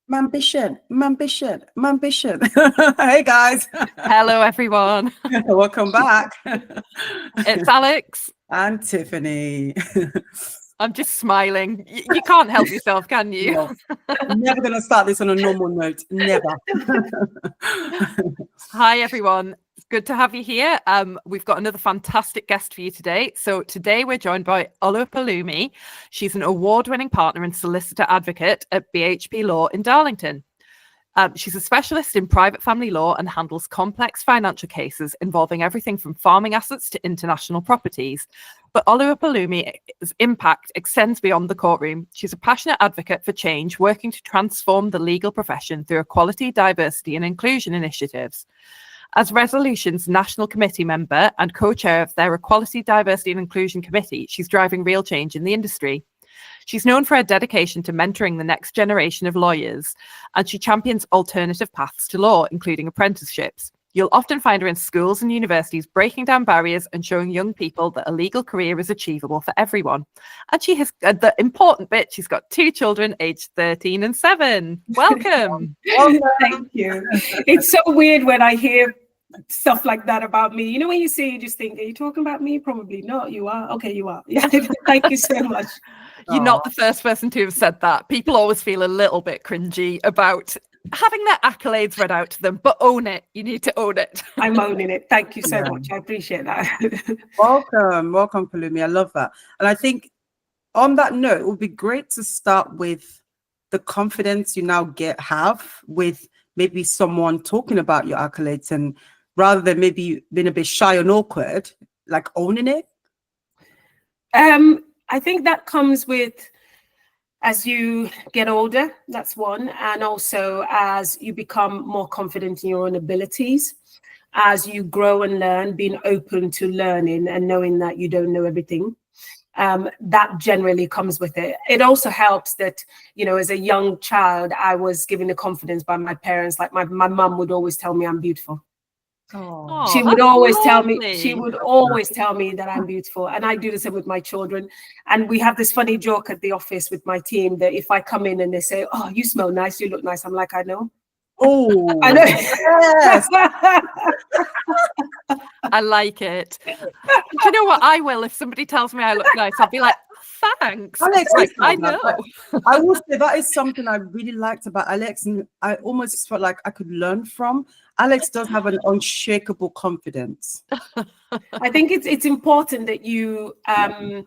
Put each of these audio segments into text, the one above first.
Mambition. Hey guys. Hello, everyone. Welcome back. It's Alex. And Tiffany. I'm just smiling. You can't help yourself, can you? No, never going to start this on a normal note. Never. Hi, everyone. It's good to have you here. We've got another fantastic guest for you today. So today we're joined by Oluwapelumi. She's an award-winning partner and solicitor advocate at BHP Law in Darlington. She's a specialist in private family law and handles complex financial cases involving everything from farming assets to international properties. But Oluwapelumi's impact extends beyond the courtroom. She's a passionate advocate for change, working to transform the legal profession through equality, diversity and inclusion initiatives. As Resolution's National Committee member and co-chair of their Equality, Diversity and Inclusion Committee, she's driving real change in the industry. She's known for her dedication to mentoring the next generation of lawyers, and she champions alternative paths to law, including apprenticeships. You'll often find her in schools and universities breaking down barriers and showing young people that a legal career is achievable for everyone. And she has the important bit, she's got 2 children aged 13 and 7. Welcome. Thank you. It's so weird when I hear stuff like that about me. You know, when you say, you just think, are you talking about me? Probably not. You are. Okay, you are. Yeah. Thank you so much. You're not the first person to have said that. People always feel a little bit cringy about having their accolades read out to them, but own it. You need to own it. I'm owning it. Thank you so much. I appreciate that. Welcome, Pelumi. I love that. And I think on that note, it would be great to start with the confidence you now have with maybe someone talking about your accolades, and rather than maybe being a bit shy and awkward, like owning it. I think that comes with, as you get older, that's one. And also as you become more confident in your own abilities, as you grow and learn, being open to learning and knowing that you don't know everything. That generally comes with it. It also helps that, you know, as a young child, I was given the confidence by my parents. Like my mum would always tell me I'm beautiful. She would always tell me that I'm beautiful, and I do the same with my children. And we have this funny joke at the office with my team that if I come in and they say, "Oh, you smell nice, you look nice," I'm like, I know. Oh, I know. Yes. I like it. Do you know what? I will. If somebody tells me I look nice, I'll be like, thanks. Alex, Like, I know. I will say that is something I really liked about Alex, and I almost felt like I could learn from. Alex does have an unshakable confidence. I think it's important that you, I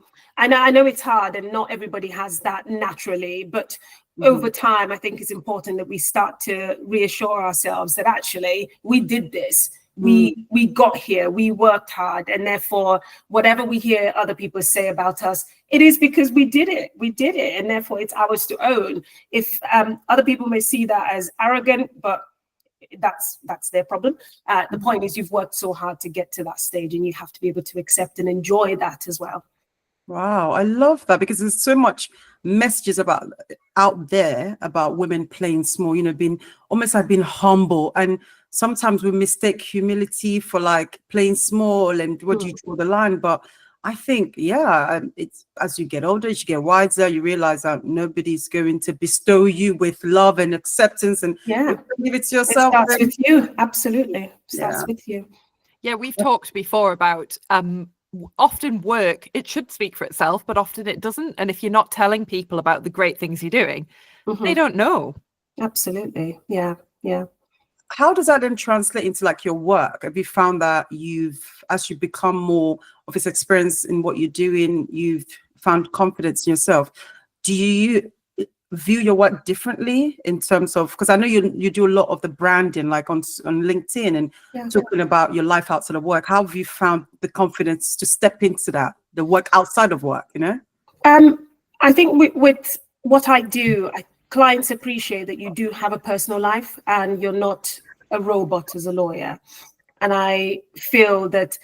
know it's hard and not everybody has that naturally, but over time, I think it's important that we start to reassure ourselves that actually we did this. We got here, we worked hard, and therefore whatever we hear other people say about us, it is because we did it, and therefore it's ours to own. If other people may see that as arrogant, but that's their problem. The point is you've worked so hard to get to that stage, and you have to be able to accept and enjoy that as well. Wow, I love that, because there's so much messages out there about women playing small, you know, being humble, and sometimes we mistake humility for like playing small, and where do you draw the line? But I think, it's as you get older, as you get wiser, you realize that nobody's going to bestow you with love and acceptance, and give it to yourself. It starts with you. Absolutely. Starts with you. Yeah, we've talked before about often work, it should speak for itself, but often it doesn't. And if you're not telling people about the great things you're doing, they don't know. Absolutely. Yeah. How does that then translate into like your work? Have you found that as you become more of this experience in what you're doing, you've found confidence in yourself? Do you view your work differently in terms of, because I know you do a lot of the branding, like on LinkedIn, and talking about your life outside of work. How have you found the confidence to step into that, the work outside of work, you know? I think with what I do, clients appreciate that you do have a personal life and you're not a robot as a lawyer. And I feel that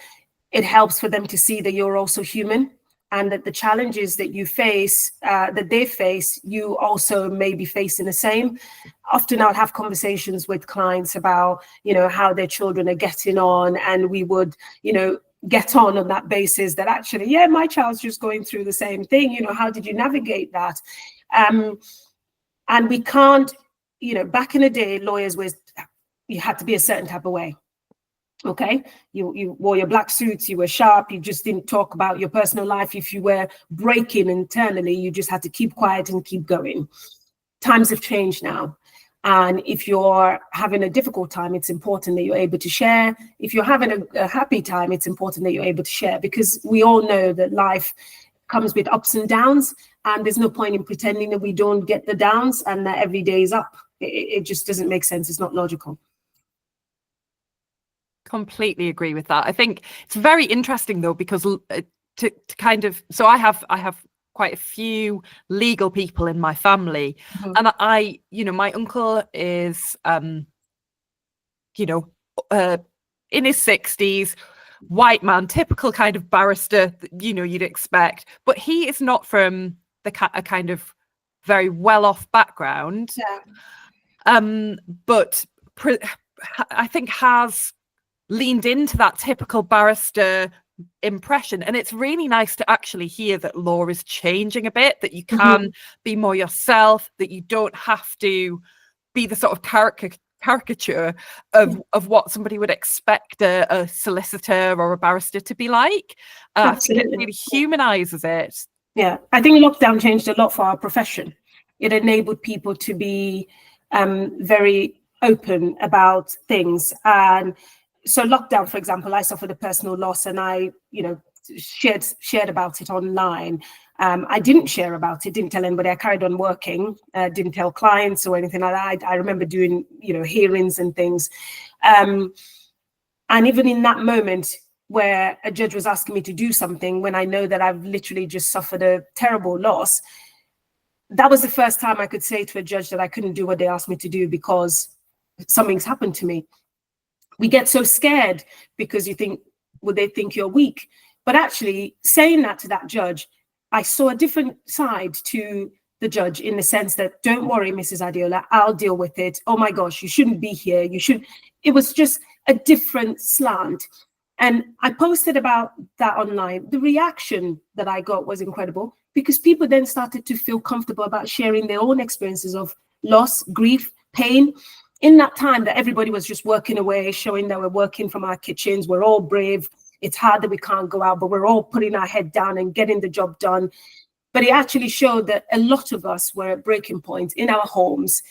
it helps for them to see that you're also human, and that the challenges that you face, that they face, you also may be facing the same. Often I'll have conversations with clients about, you know, how their children are getting on, and we would, you know, get on that basis that actually, my child's just going through the same thing. You know, how did you navigate that? And we can't you know, back in the day, lawyers you had to be a certain type of way. Okay, you wore your black suits, you were sharp, you just didn't talk about your personal life. If you were breaking internally, you just had to keep quiet and keep going. Times have changed now. And if you're having a difficult time, it's important that you're able to share. If you're having a happy time, it's important that you're able to share, because we all know that life comes with ups and downs, and there's no point in pretending that we don't get the downs and that every day is up. It just doesn't make sense. It's not logical. Completely agree with that. I think it's very interesting though, because to kind of, so I have quite a few legal people in my family, and I, you know, my uncle is, you know, in his 60s, white man, typical kind of barrister, you know, you'd expect, but he is not from a kind of very well-off background, but I think has leaned into that typical barrister impression. And it's really nice to actually hear that law is changing a bit, that you can be more yourself, that you don't have to be the sort of caricature of what somebody would expect a solicitor or a barrister to be like. I think it really humanizes it. Yeah, I think lockdown changed a lot for our profession. It enabled people to be very open about things. And so lockdown, for example, I suffered a personal loss, and I, you know, shared about it online. I didn't share about it, didn't tell anybody. I carried on working, didn't tell clients or anything like that. I remember doing, you know, hearings and things. And even in that moment where a judge was asking me to do something, when I know that I've literally just suffered a terrible loss, that was the first time I could say to a judge that I couldn't do what they asked me to do because something's happened to me. We get so scared because you think, well, they think you're weak. But actually saying that to that judge, I saw a different side to the judge, in the sense that, don't worry, Mrs. Adeola, I'll deal with it. Oh my gosh, you shouldn't be here. You should. It was just a different slant. And I posted about that online. The reaction that I got was incredible, because people then started to feel comfortable about sharing their own experiences of loss, grief, pain. In that time that everybody was just working away, showing that we're working from our kitchens, we're all brave. It's hard that we can't go out, but we're all putting our head down and getting the job done. But it actually showed that a lot of us were at breaking point in our homes,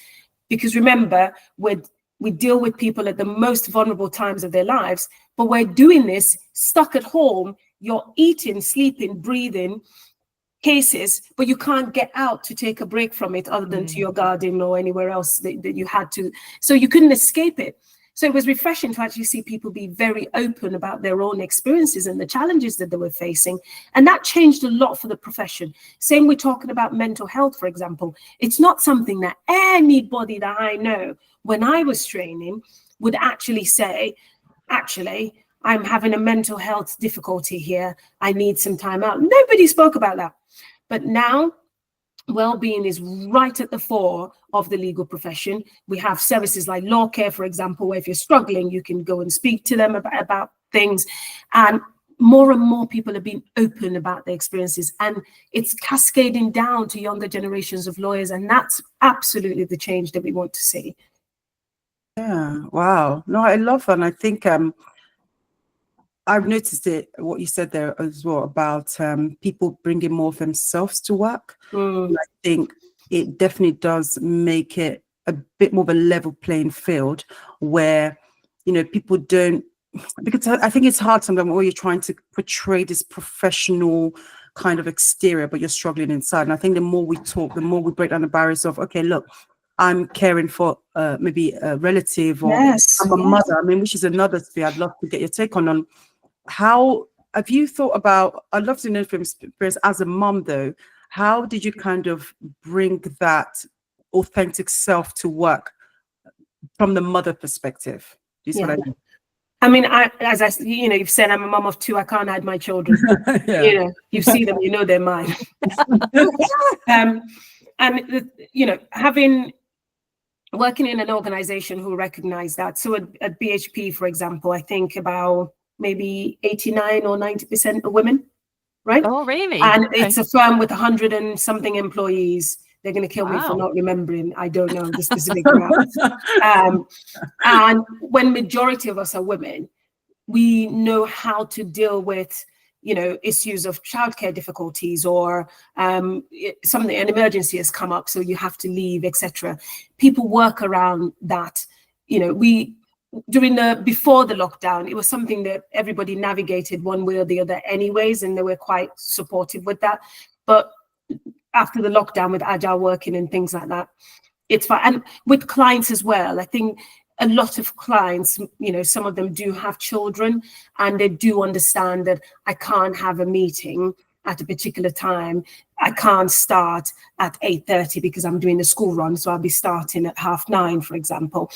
because remember, we deal with people at the most vulnerable times of their lives, but we're doing this stuck at home. You're eating, sleeping, breathing cases, but you can't get out to take a break from it, other than to your garden or anywhere else that you had to. So you couldn't escape it. So it was refreshing to actually see people be very open about their own experiences and the challenges that they were facing. And that changed a lot for the profession. Same, we're talking about mental health, for example. It's not something that anybody that I know when I was training would actually say, actually, I'm having a mental health difficulty here. I need some time out. Nobody spoke about that. But now, well-being is right at the fore of the legal profession. We have services like Law Care, for example, where if you're struggling, you can go and speak to them about things. And more people are being open about their experiences. And it's cascading down to younger generations of lawyers. And that's absolutely the change that we want to see. Yeah, wow. No, I love that. And I think I've noticed it, what you said there as well, about people bringing more of themselves to work. I think it definitely does make it a bit more of a level playing field, where, you know, people don't, because I think it's hard sometimes where you're trying to portray this professional kind of exterior, but you're struggling inside. And I think the more we talk, the more we break down the barriers of, okay, look, I'm caring for maybe a relative, or I'm a mother. I mean, which is another sphere I'd love to get your take on how have you thought about, I'd love to know from experience as a mom though, how did you kind of bring that authentic self to work from the mother perspective? Do you see what I mean? I mean, you know, you've said I'm a mom of two. I can't hide my children. You know, you see them, you know they're mine. And you know, working in an organization who recognize that. So at BHP, for example, I think about maybe 89 or 90% are women, right? Oh, really? And it's a firm with 100 and something employees. They're going to kill me for Wow. not remembering. I don't know the specific amounts. And when majority of us are women, we know how to deal with, you know, issues of childcare difficulties, or an emergency has come up, so you have to leave, etc. People work around that. You know, before the lockdown, it was something that everybody navigated one way or the other anyways, and they were quite supportive with that. But after the lockdown, with agile working and things like that, it's fine. And with clients as well, I think a lot of clients, you know, some of them do have children, and they do understand that I can't have a meeting at a particular time. I can't start at 8:30 because I'm doing the school run, so I'll be starting at 9:30, for example.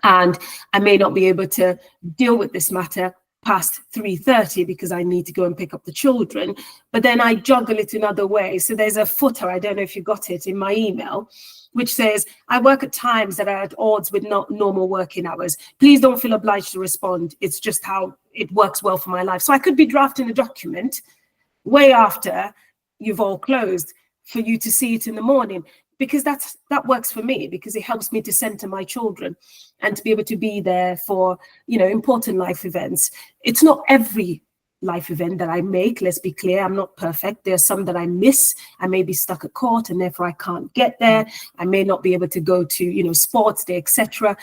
And I may not be able to deal with this matter past 3:30 because I need to go and pick up the children. But then I juggle it in other ways. So there's a footer, I don't know if you got it, in my email, which says, I work at times that are at odds with not normal working hours. Please don't feel obliged to respond. It's just how it works well for my life. So I could be drafting a document way after you've all closed for you to see it in the morning, because that works for me, because it helps me to center my children and to be able to be there for, you know, important life events. It's not every life event that I make, let's be clear. I'm not perfect. There are some that I miss. I may be stuck at court and therefore I can't get there. I may not be able to go to, you know, sports day, etc.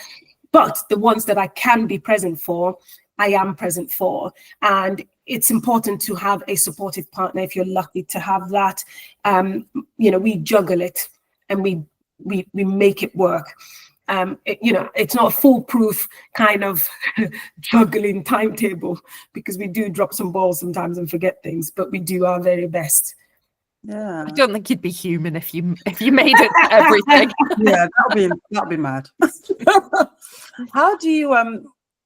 But the ones that I can be present for, I am present for. And it's important to have a supportive partner if you're lucky to have that. You know, we juggle it and we make it work. You know, it's not a foolproof kind of juggling timetable, because we do drop some balls sometimes and forget things, but we do our very best. Yeah. I don't think you'd be human if you made it to everything. Yeah, that'll be mad. How do you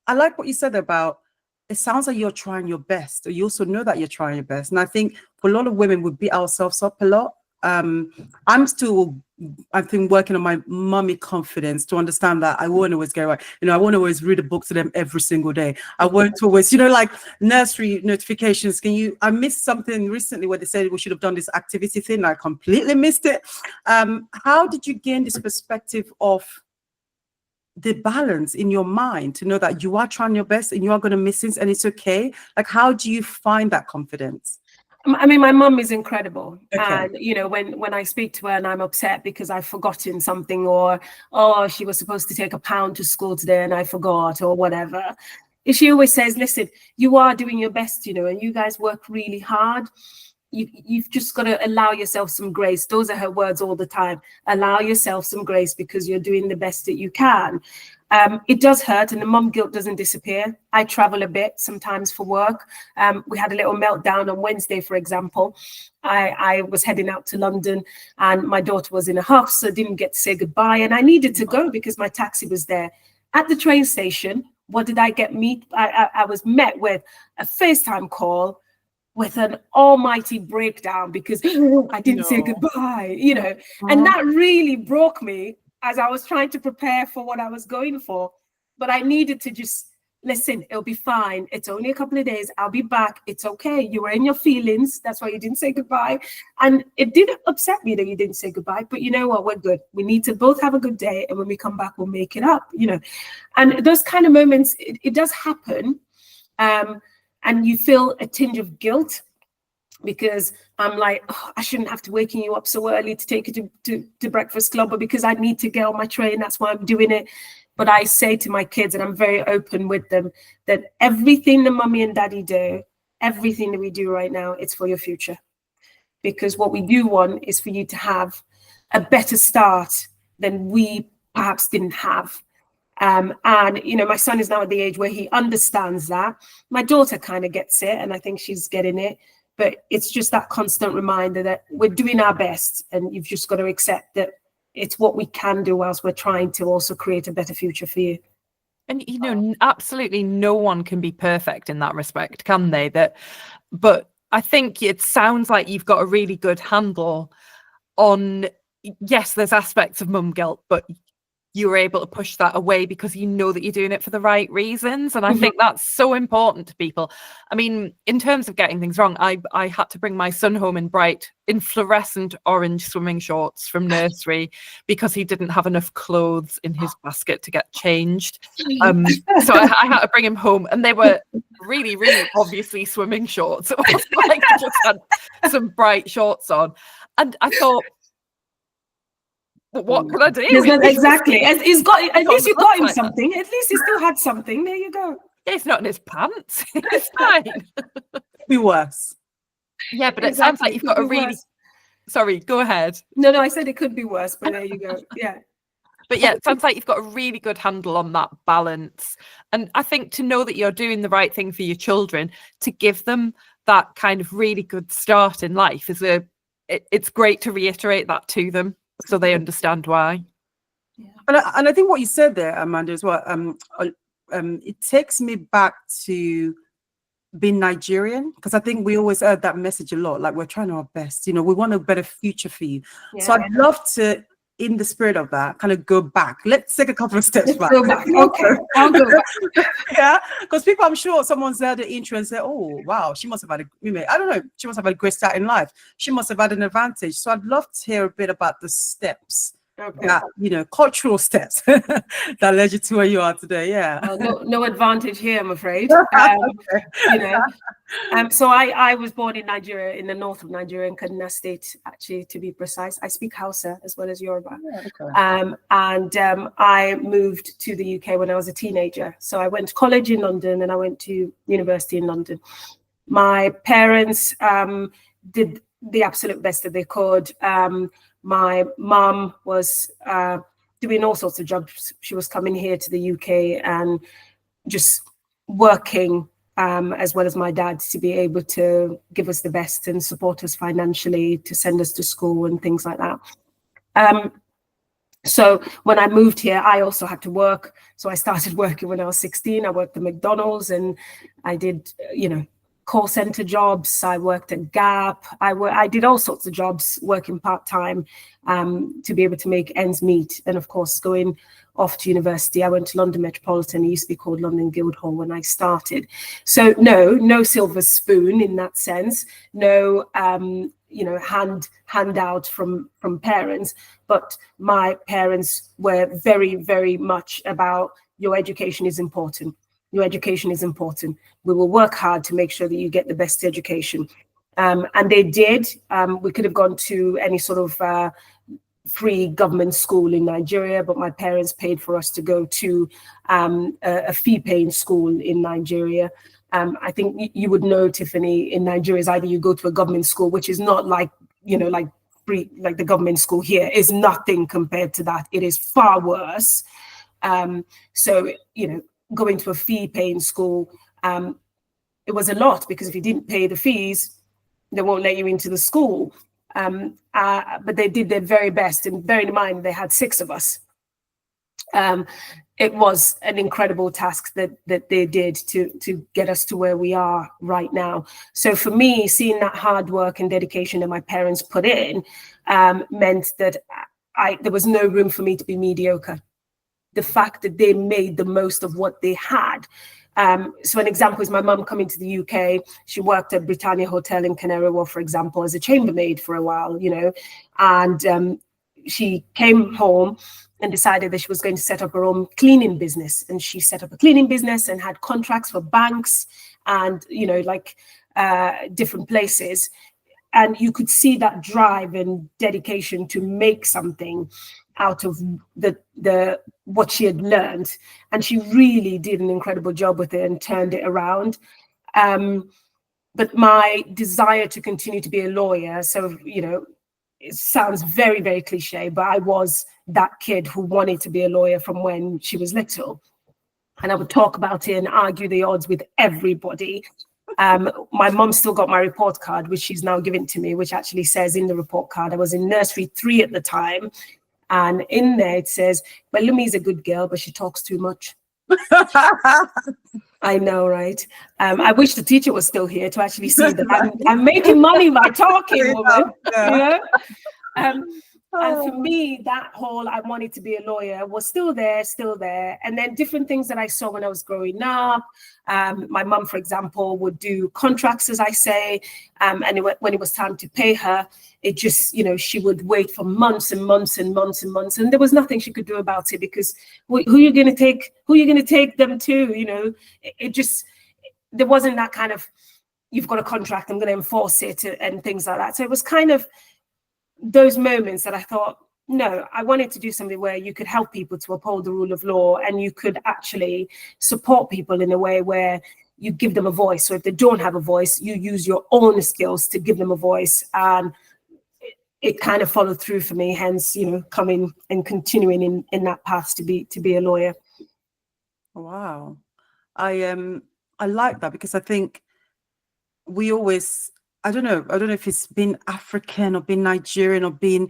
I like what you said about, it sounds like you're trying your best, or you also know that you're trying your best. And I think for a lot of women, we beat ourselves up a lot. I'm still, I think, working on my mummy confidence to understand that I won't always get right. You know, I won't always read a book to them every single day. I won't always, you know, like nursery notifications. I missed something recently where they said we should have done this activity thing. I completely missed it. How did you gain this perspective of the balance in your mind to know that you are trying your best and you are going to miss things and it's okay? Like, how do you find that confidence? I mean, my mum is incredible. Okay. And, you know, when I speak to her and I'm upset because I've forgotten something, or, oh, she was supposed to take £1 to school today and I forgot, or whatever, she always says, listen, you are doing your best, you know, and you guys work really hard. You've just got to allow yourself some grace. Those are her words all the time. Allow yourself some grace because you're doing the best that you can. It does hurt, and the mum guilt doesn't disappear. I travel a bit sometimes for work. We had a little meltdown on Wednesday, for example. I was heading out to London and my daughter was in a huff, so didn't get to say goodbye. And I needed to go because my taxi was there. At the train station, what did I get? I was met with a FaceTime call with an almighty breakdown because I didn't say goodbye, you know, and that really broke me as I was trying to prepare for what I was going for. But I needed to just listen, it'll be fine. It's only a couple of days. I'll be back. It's okay. You were in your feelings. That's why you didn't say goodbye. And it did upset me that you didn't say goodbye, but you know what? We're good. We need to both have a good day. And when we come back, we'll make it up, you know. And those kind of moments, it does happen. And you feel a tinge of guilt, because I'm like, oh, I shouldn't have to waking you up so early to take you to Breakfast Club, but because I need to get on my train, that's why I'm doing it. But I say to my kids, and I'm very open with them, that everything the mummy and daddy do, everything that we do right now, it's for your future. Because what we do want is for you to have a better start than we perhaps didn't have. And, you know, my son is now at the age where he understands that. My daughter kind of gets it, and I think she's getting it. But it's just that constant reminder that we're doing our best, and you've just got to accept that it's what we can do whilst we're trying to also create a better future for you. And, you know, absolutely no one can be perfect in that respect, can they? But I think it sounds like you've got a really good handle on, yes, there's aspects of mum guilt, but you were able to push that away because you know that you're doing it for the right reasons. And I think that's so important to people. I mean, in terms of getting things wrong, I had to bring my son home in fluorescent orange swimming shorts from nursery because he didn't have enough clothes in his basket to get changed. So I had to bring him home, and they were really, really obviously swimming shorts. It wasn't like he just had some bright shorts on. And I thought, what could I do? Exactly. At least you got him something. At least he still had something. There you go. Yeah, it's not in his pants. It's fine. Be worse. Yeah, but it sounds like you've got a really... Worse. Sorry, go ahead. No, I said it could be worse, but there you go. Yeah. But yeah, it sounds like you've got a really good handle on that balance. And I think to know that you're doing the right thing for your children, to give them that kind of really good start in life, it's great to reiterate that to them so they understand why. Yeah. And I think what you said there, Amanda, as well, it takes me back to being Nigerian, because I think we always heard that message a lot, like we're trying our best, we want a better future for you. Yeah. So I'd love to, in the spirit of that, kind of go back. Let's take a couple of steps back. Go back. Okay, I'll go back. Yeah, because people, I'm sure someone's heard the intro and said, oh, wow, she must have had she must have had a great start in life. She must have had an advantage. So I'd love to hear a bit about the steps. Okay. That, cultural steps that led you to where you are today. Yeah. No advantage here, I'm afraid. So I was born in Nigeria, in the north of Nigeria, in Kaduna State, actually, to be precise. I speak Hausa as well as Yoruba. Yeah, okay. I moved to the UK when I was a teenager. So I went to college in London and I went to university in London. My parents did the absolute best that they could. My mum was doing all sorts of jobs. She was coming here to the UK and just working, as well as my dad, to be able to give us the best and support us financially, to send us to school and things like that. So when I moved here, I also had to work. So I started working when I was 16. I worked at McDonald's and I did, call center jobs. I worked at Gap. I did all sorts of jobs, working part-time to be able to make ends meet. And of course, going off to university, I went to London Metropolitan. It used to be called London Guildhall when I started. So no silver spoon in that sense. No, handout from parents. But my parents were very, very much about your education is important. Your education is important. We will work hard to make sure that you get the best education. And they did. We could have gone to any sort of free government school in Nigeria, but my parents paid for us to go to a fee-paying school in Nigeria. I think you would know, Tiffany, in Nigeria is either you go to a government school, which is not like, like free, like the government school here is nothing compared to that. It is far worse. So, going to a fee-paying school, it was a lot, because if you didn't pay the fees, they won't let you into the school. But they did their very best, and bearing in mind they had 6 of us. It was an incredible task that they did to get us to where we are right now. So for me, seeing that hard work and dedication that my parents put in meant that there was no room for me to be mediocre. The fact that they made the most of what they had. So an example is my mum coming to the UK. She worked at Britannia Hotel in Canary Wharf, for example, as a chambermaid for a while, and she came home and decided that she was going to set up her own cleaning business. And she set up a cleaning business and had contracts for banks and, different places. And you could see that drive and dedication to make something out of the what she had learned, and she really did an incredible job with it and turned it around. But my desire to continue to be a lawyer, so it sounds very, very cliche, but I was that kid who wanted to be a lawyer from when she was little, and I would talk about it and argue the odds with everybody. My mom still got my report card, which she's now given to me, which actually says in the report card, I was in nursery 3 at the time. And in there it says, Pelumi is a good girl, but she talks too much. I know, right? I wish the teacher was still here to actually see that I'm making money by talking, woman. And for me, that whole I wanted to be a lawyer was still there. And then different things that I saw when I was growing up. My mum, for example, would do contracts, as I say. And when it was time to pay her, it just, she would wait for months and months and months and months. And there was nothing she could do about it, because who are you going to take them to? There wasn't that kind of, you've got a contract, I'm going to enforce it and things like that. So it was kind of those moments that I thought, no, I wanted to do something where you could help people to uphold the rule of law, and you could actually support people in a way where you give them a voice. So if they don't have a voice, you use your own skills to give them a voice. And it kind of followed through for me, hence, coming and continuing in that path to be a lawyer. Wow. I like that, because I think we always, I don't know if it's been African or been Nigerian or been,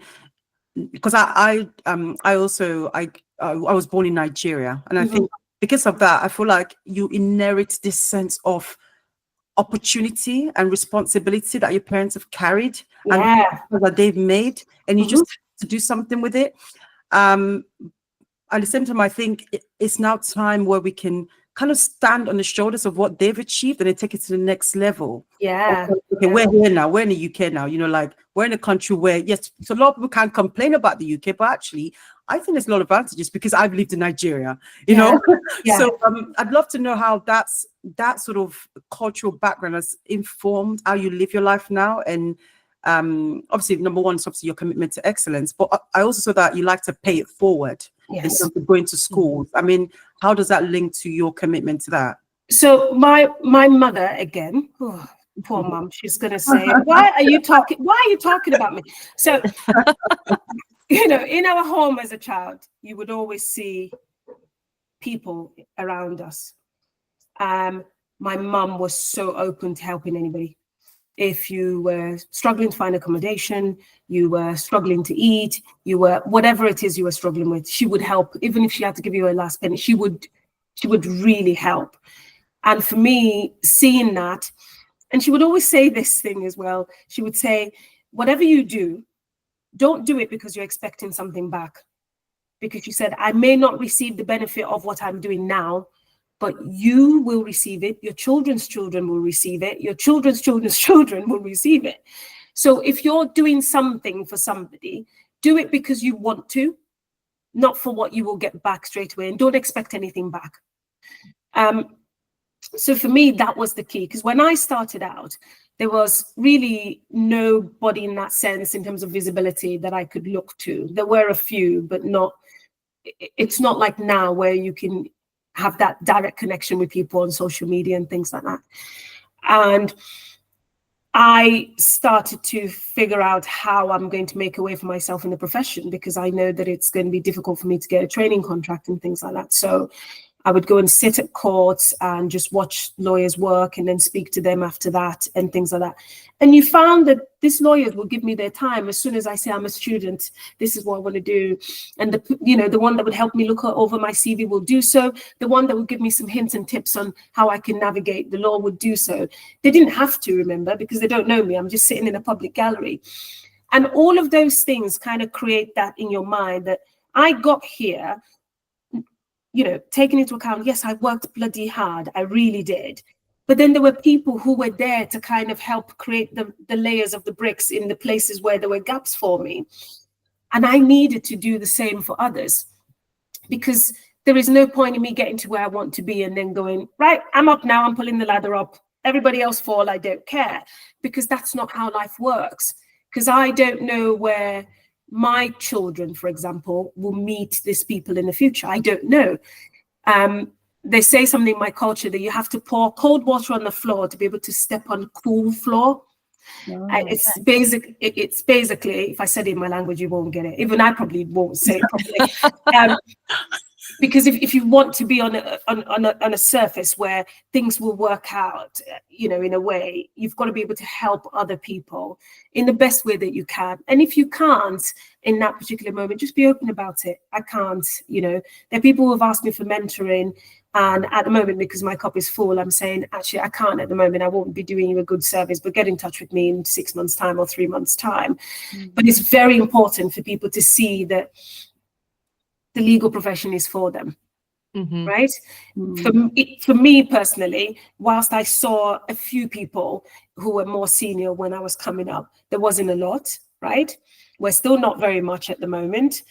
because I was born in Nigeria, and I think because of that, I feel like you inherit this sense of opportunity and responsibility that your parents have carried and that they've made, and you just have to do something with it. At the same time, I think it's now time where we can kind of stand on the shoulders of what they've achieved and then take it to the next level. Okay, we're here now. We're in the UK now. Like, we're in a country where, yes, so a lot of people can't complain about the UK, but actually, I think there's a lot of advantages because I've lived in Nigeria, you know. So I'd love to know how that sort of cultural background has informed how you live your life now. And obviously, number one is obviously your commitment to excellence, but I also saw that you like to pay it forward. In terms of going to schools. I mean, how does that link to your commitment to that? So my mother, again, poor mom, she's gonna say, why are you talking about me? So in our home as a child, you would always see people around us. My mom was so open to helping anybody. If you were struggling to find accommodation, you were struggling to eat, you were whatever it is you were struggling with, she would help. Even if she had to give you a last penny, she would really help. And for me, seeing that, and she would always say this thing as well. She would say, whatever you do, don't do it because you're expecting something back. Because she said, I may not receive the benefit of what I'm doing now, but you will receive it. Your children's children will receive it. Your children's children's children will receive it. So if you're doing something for somebody, do it because you want to, not for what you will get back straight away, and don't expect anything back. So for me, that was the key, because when I started out, there was really nobody in that sense in terms of visibility that I could look to. There were a few, but it's not like now where you can have that direct connection with people on social media and things like that. And I started to figure out how I'm going to make a way for myself in the profession, because I know that it's going to be difficult for me to get a training contract and things like that. So I would go and sit at courts and just watch lawyers work and then speak to them after that and things like that. And you found that these lawyers will give me their time. As soon as I say I'm a student, this is what I want to do. And the one that would help me look over my CV will do so. The one that would give me some hints and tips on how I can navigate the law would do so. They didn't have to, remember, because they don't know me. I'm just sitting in a public gallery. And all of those things kind of create that in your mind that I got here, taking into account, yes, I worked bloody hard. I really did. But then there were people who were there to kind of help create the layers of the bricks in the places where there were gaps for me. And I needed to do the same for others, because there is no point in me getting to where I want to be and then going, right, I'm up now, I'm pulling the ladder up. Everybody else fall, I don't care. Because that's not how life works. Because I don't know where my children, for example, will meet these people in the future. I don't know. They say something in my culture that you have to pour cold water on the floor to be able to step on cool floor. It's basically, if I said it in my language, you won't get it. Even I probably won't say it properly. because if you want to be on a surface where things will work out, in a way, you've got to be able to help other people in the best way that you can. And if you can't in that particular moment, just be open about it. I can't. There are people who have asked me for mentoring, and at the moment, because my cup is full, I'm saying, actually, I can't at the moment. I won't be doing you a good service, but get in touch with me in 6 months' time or 3 months' time. But it's very important for people to see that the legal profession is for them, right? For me personally, whilst I saw a few people who were more senior when I was coming up, there wasn't a lot, right? We're still not very much at the moment.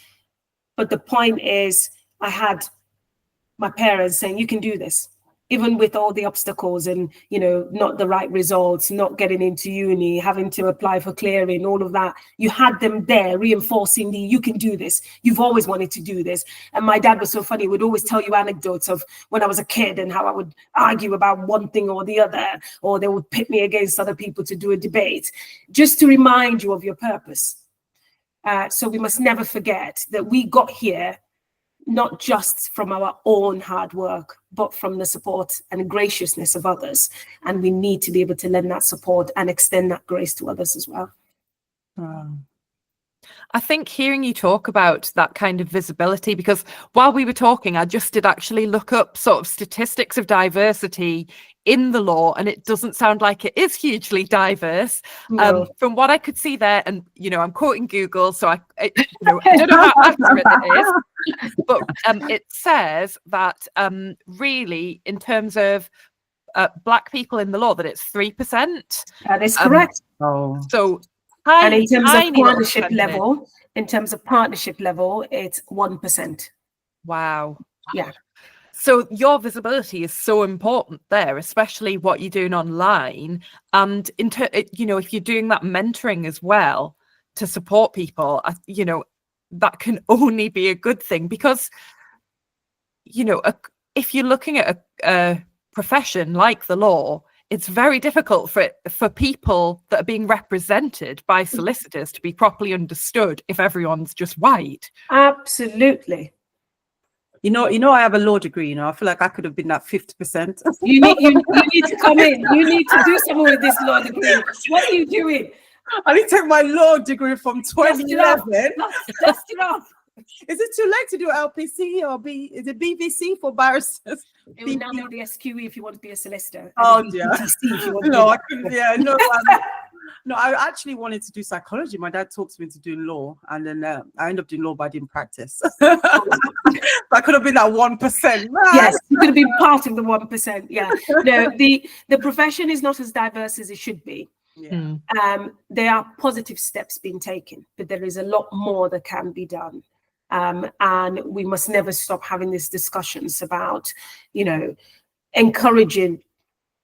But the point is, I had my parents saying, you can do this, even with all the obstacles and, not the right results, not getting into uni, having to apply for clearing, all of that. You had them there reinforcing you can do this. You've always wanted to do this. And my dad was so funny. He would always tell you anecdotes of when I was a kid and how I would argue about one thing or the other, or they would pit me against other people to do a debate, just to remind you of your purpose. So we must never forget that we got here not just from our own hard work, but from the support and graciousness of others. And we need to be able to lend that support and extend that grace to others as well. Wow. I think hearing you talk about that kind of visibility, because while we were talking, I just did actually look up sort of statistics of diversity in the law, and it doesn't sound like it is hugely diverse. No. From what I could see there, and I'm quoting Google, so I don't know how accurate it is, but it says that really, in terms of Black people in the law, that it's 3%. That is correct. So. And in terms of partnership level, it's 1%. Wow. Yeah. So your visibility is so important there, especially what you're doing online. And if you're doing that mentoring as well to support people, that can only be a good thing, because, if you're looking at a profession like the law, it's very difficult for people that are being represented by solicitors to be properly understood if everyone's just white. Absolutely. I have a law degree. I feel like I could have been that 50%. You need to come in. You need to do something with this law degree. What are you doing? I need to take my law degree from 2011. Dust it off. Is it too late to do LPC or is it BVC for barristers? It would now be the SQE if you want to be a solicitor. Oh dear. No, I couldn't. Yeah, no. No, I actually wanted to do psychology. My dad talked me into doing law, and then I ended up doing law, but I didn't practice. I could have been that 1%. Yes, you could have been part of the 1%. Yeah. No, the profession is not as diverse as it should be. Yeah. There are positive steps being taken, but there is a lot more that can be done. And we must never stop having these discussions about, encouraging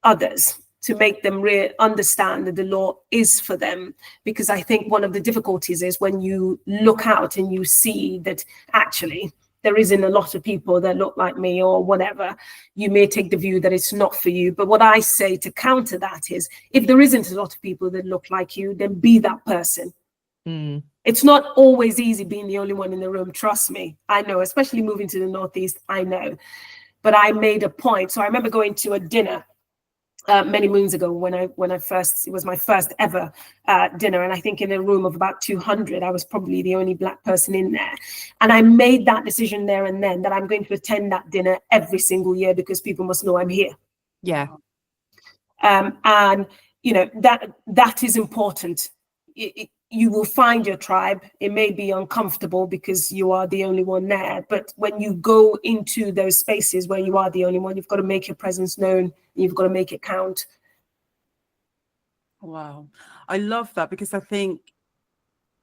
others to make them understand that the law is for them. Because I think one of the difficulties is when you look out and you see that actually there isn't a lot of people that look like me or whatever, you may take the view that it's not for you. But what I say to counter that is, if there isn't a lot of people that look like you, then be that person. It's not always easy being the only one in the room. Trust me. I know, especially moving to the Northeast, I know. But I made a point. So I remember going to a dinner many moons ago when it was my first ever dinner. And I think in a room of about 200, I was probably the only Black person in there. And I made that decision there and then that I'm going to attend that dinner every single year because people must know I'm here. Yeah. And, that is important. You will find your tribe. It may be uncomfortable because you are the only one there. But when you go into those spaces where you are the only one, you've got to make your presence known. You've got to make it count. Wow. I love that, because I think,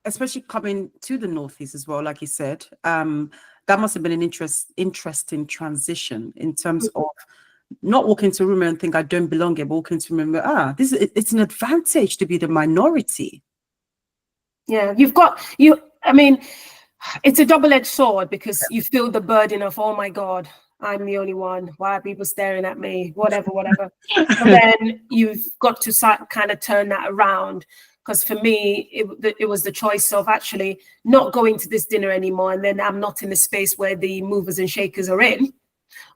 especially coming to the Northeast as well, like you said, that must have been an interesting transition in terms of not walking into a room and think I don't belong here, but walking into a room and it's an advantage to be the minority. Yeah, it's a double-edged sword, because you feel the burden of, oh my God, I'm the only one. Why are people staring at me? Whatever. But then you've got to kind of turn that around, Because for me, it was the choice of actually not going to this dinner anymore, and then I'm not in the space where the movers and shakers are in,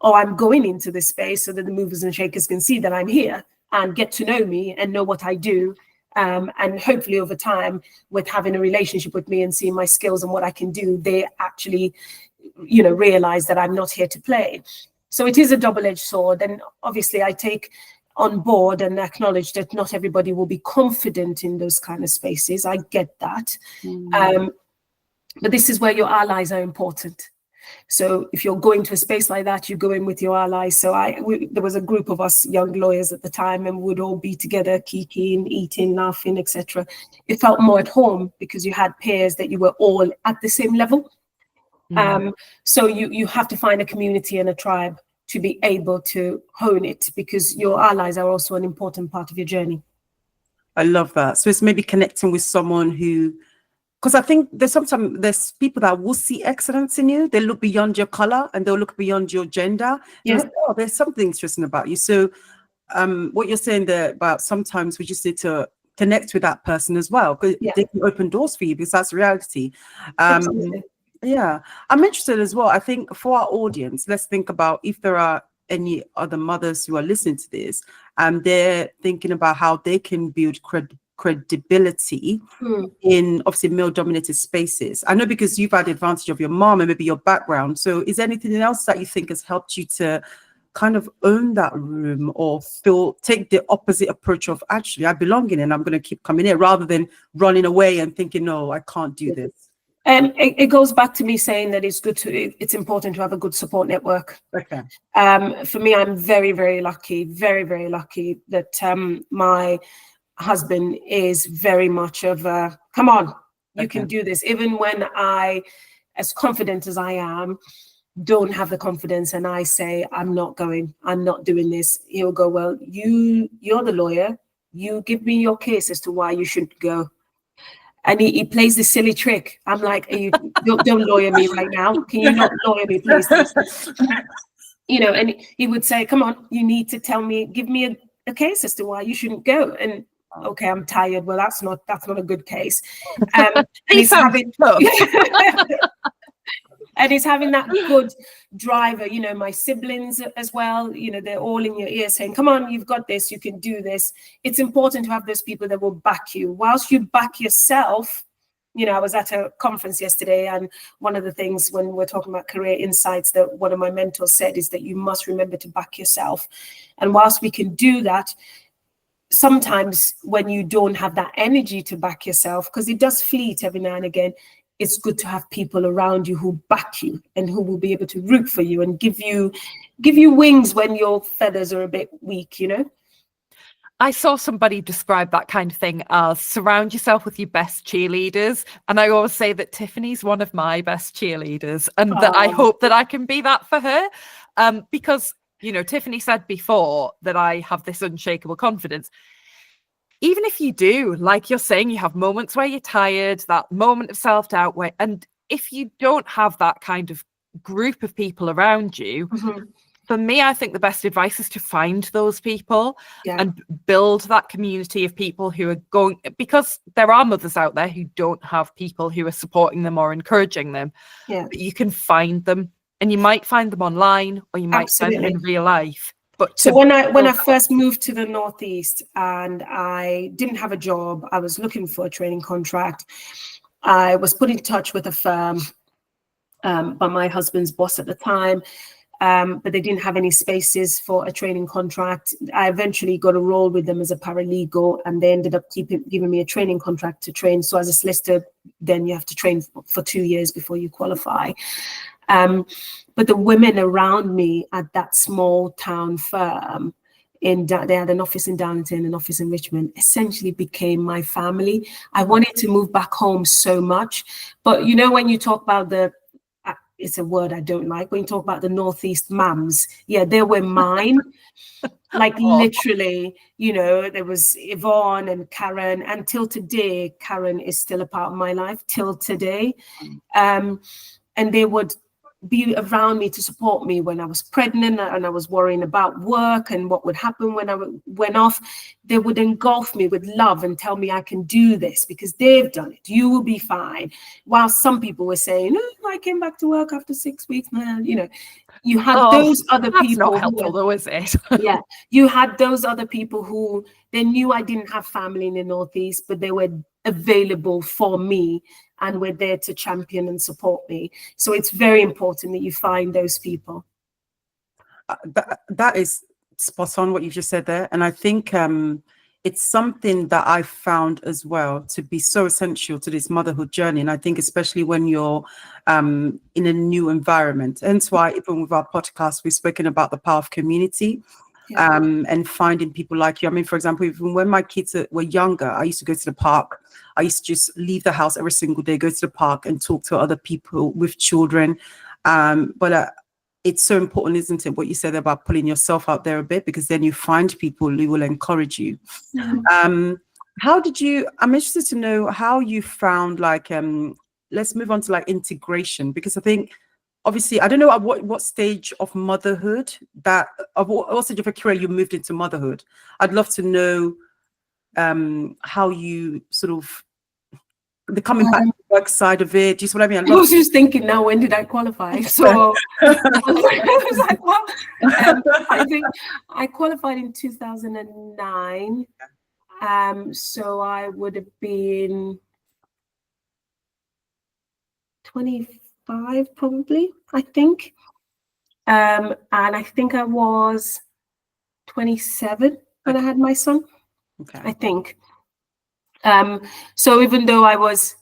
or I'm going into this space so that the movers and shakers can see that I'm here and get to know me and know what I do. And hopefully over time, with having a relationship with me and seeing my skills and what I can do, they actually, realize that I'm not here to play. So it is a double-edged sword. And obviously I take on board and acknowledge that not everybody will be confident in those kind of spaces. I get that. But this is where your allies are important. So if you're going to a space like that, you go in with your allies. So there was a group of us young lawyers at the time, and we would all be together, kikiing, eating, laughing, etc. It felt more at home because you had peers that you were all at the same level. So you have to find a community and a tribe to be able to hone it, because your allies are also an important part of your journey. I love that. So it's maybe connecting with someone who, because I think there's people that will see excellence in you. They look beyond your color and they'll look beyond your gender. Yeah. Say, oh, there's something interesting about you. So what you're saying there about sometimes we just need to connect with that person as well, because they can open doors for you, because that's reality. Yeah, I'm interested as well. I think for our audience, let's think about if there are any other mothers who are listening to this and they're thinking about how they can build credibility in obviously male-dominated spaces. I know because you've had the advantage of your mom and maybe your background. So is there anything else that you think has helped you to kind of own that room, or take the opposite approach of actually I belong in it and I'm going to keep coming here, rather than running away and thinking, no, I can't do this? It goes back to me saying that it's important to have a good support network. Okay. For me, I'm very, very lucky, very, very lucky that my husband is very much of a, come on, you can do this. Even when I, as confident as I am, don't have the confidence and I say, I'm not going, I'm not doing this, he'll go, well, you're the lawyer. You give me your case as to why you should go. And he plays this silly trick. I'm like, don't lawyer me right now. Can you not lawyer me, please? And he would say, come on, you need to tell me, give me a case as to why you shouldn't go. And okay, I'm tired. Well, that's not a good case. And he's having and he's having that good driver, my siblings as well, they're all in your ear saying, come on, you've got this, you can do this. It's important to have those people that will back you. Whilst you back yourself, I was at a conference yesterday, and one of the things when we're talking about career insights that one of my mentors said is that you must remember to back yourself. And whilst we can do that, sometimes when you don't have that energy to back yourself, because it does fleet every now and again, it's good to have people around you who back you and who will be able to root for you and give you wings when your feathers are a bit weak, I saw somebody describe that kind of thing as surround yourself with your best cheerleaders. And I always say that Tiffany's one of my best cheerleaders, and that I hope that I can be that for her. Because, Tiffany said before that I have this unshakable confidence. Even if you do, like you're saying, you have moments where you're tired, that moment of self-doubt, and if you don't have that kind of group of people around you, for me, I think the best advice is to find those people and build that community of people who are going, because there are mothers out there who don't have people who are supporting them or encouraging them. Yeah. But you can find them, and you might find them online, or you might find them in real life. So when I first moved to the Northeast and I didn't have a job, I was looking for a training contract. I was put in touch with a firm by my husband's boss at the time, but they didn't have any spaces for a training contract. I eventually got a role with them as a paralegal, and they ended up giving me a training contract to train. So as a solicitor, then you have to train for 2 years before you qualify. But the women around me at that small town firm, they had an office in Darlington, an office in Richmond, essentially became my family. I wanted to move back home so much. But when you talk about it's a word I don't like, when you talk about the Northeast mums, they were mine. Like literally, there was Yvonne and Karen, and till today, Karen is still a part of my life, till today. And they would be around me to support me when I was pregnant and I was worrying about work and what would happen when I went off. They would engulf me with love and tell me I can do this because they've done it. You will be fine. While some people were saying, "Oh, I came back to work after 6 weeks, man." You know, you had those other that's people. not helpful, though, is it? Yeah, you had those other people who they knew I didn't have family in the Northeast, but they were available for me and were there to champion and support me. So it's very important that you find those people. That is spot on what you've just said there. And I think it's something that I found as well to be so essential to this motherhood journey. And I think especially when you're in a new environment. Hence why even with our podcast, we've spoken about the power of community. Yeah. And finding people like you. I mean, for example, even when my kids were younger, I used to go to the park. I used to just leave the house every single day, go to the park and talk to other people with children. But it's so important, isn't it, what you said about pulling yourself out there a bit, because then you find people who will encourage you. Mhm. I'm interested to know how you found, like, let's move on to like integration, because I think, obviously, I don't know at what stage of motherhood what stage of a career you moved into motherhood. I'd love to know how you sort of the coming back to the work side of it. Do you see what I mean? I was just thinking now, when did I qualify? So I was like, well, I think I qualified in 2009. So I would have been 25 probably, I think. And I think I was 27 when I had my son, I think. So even though I was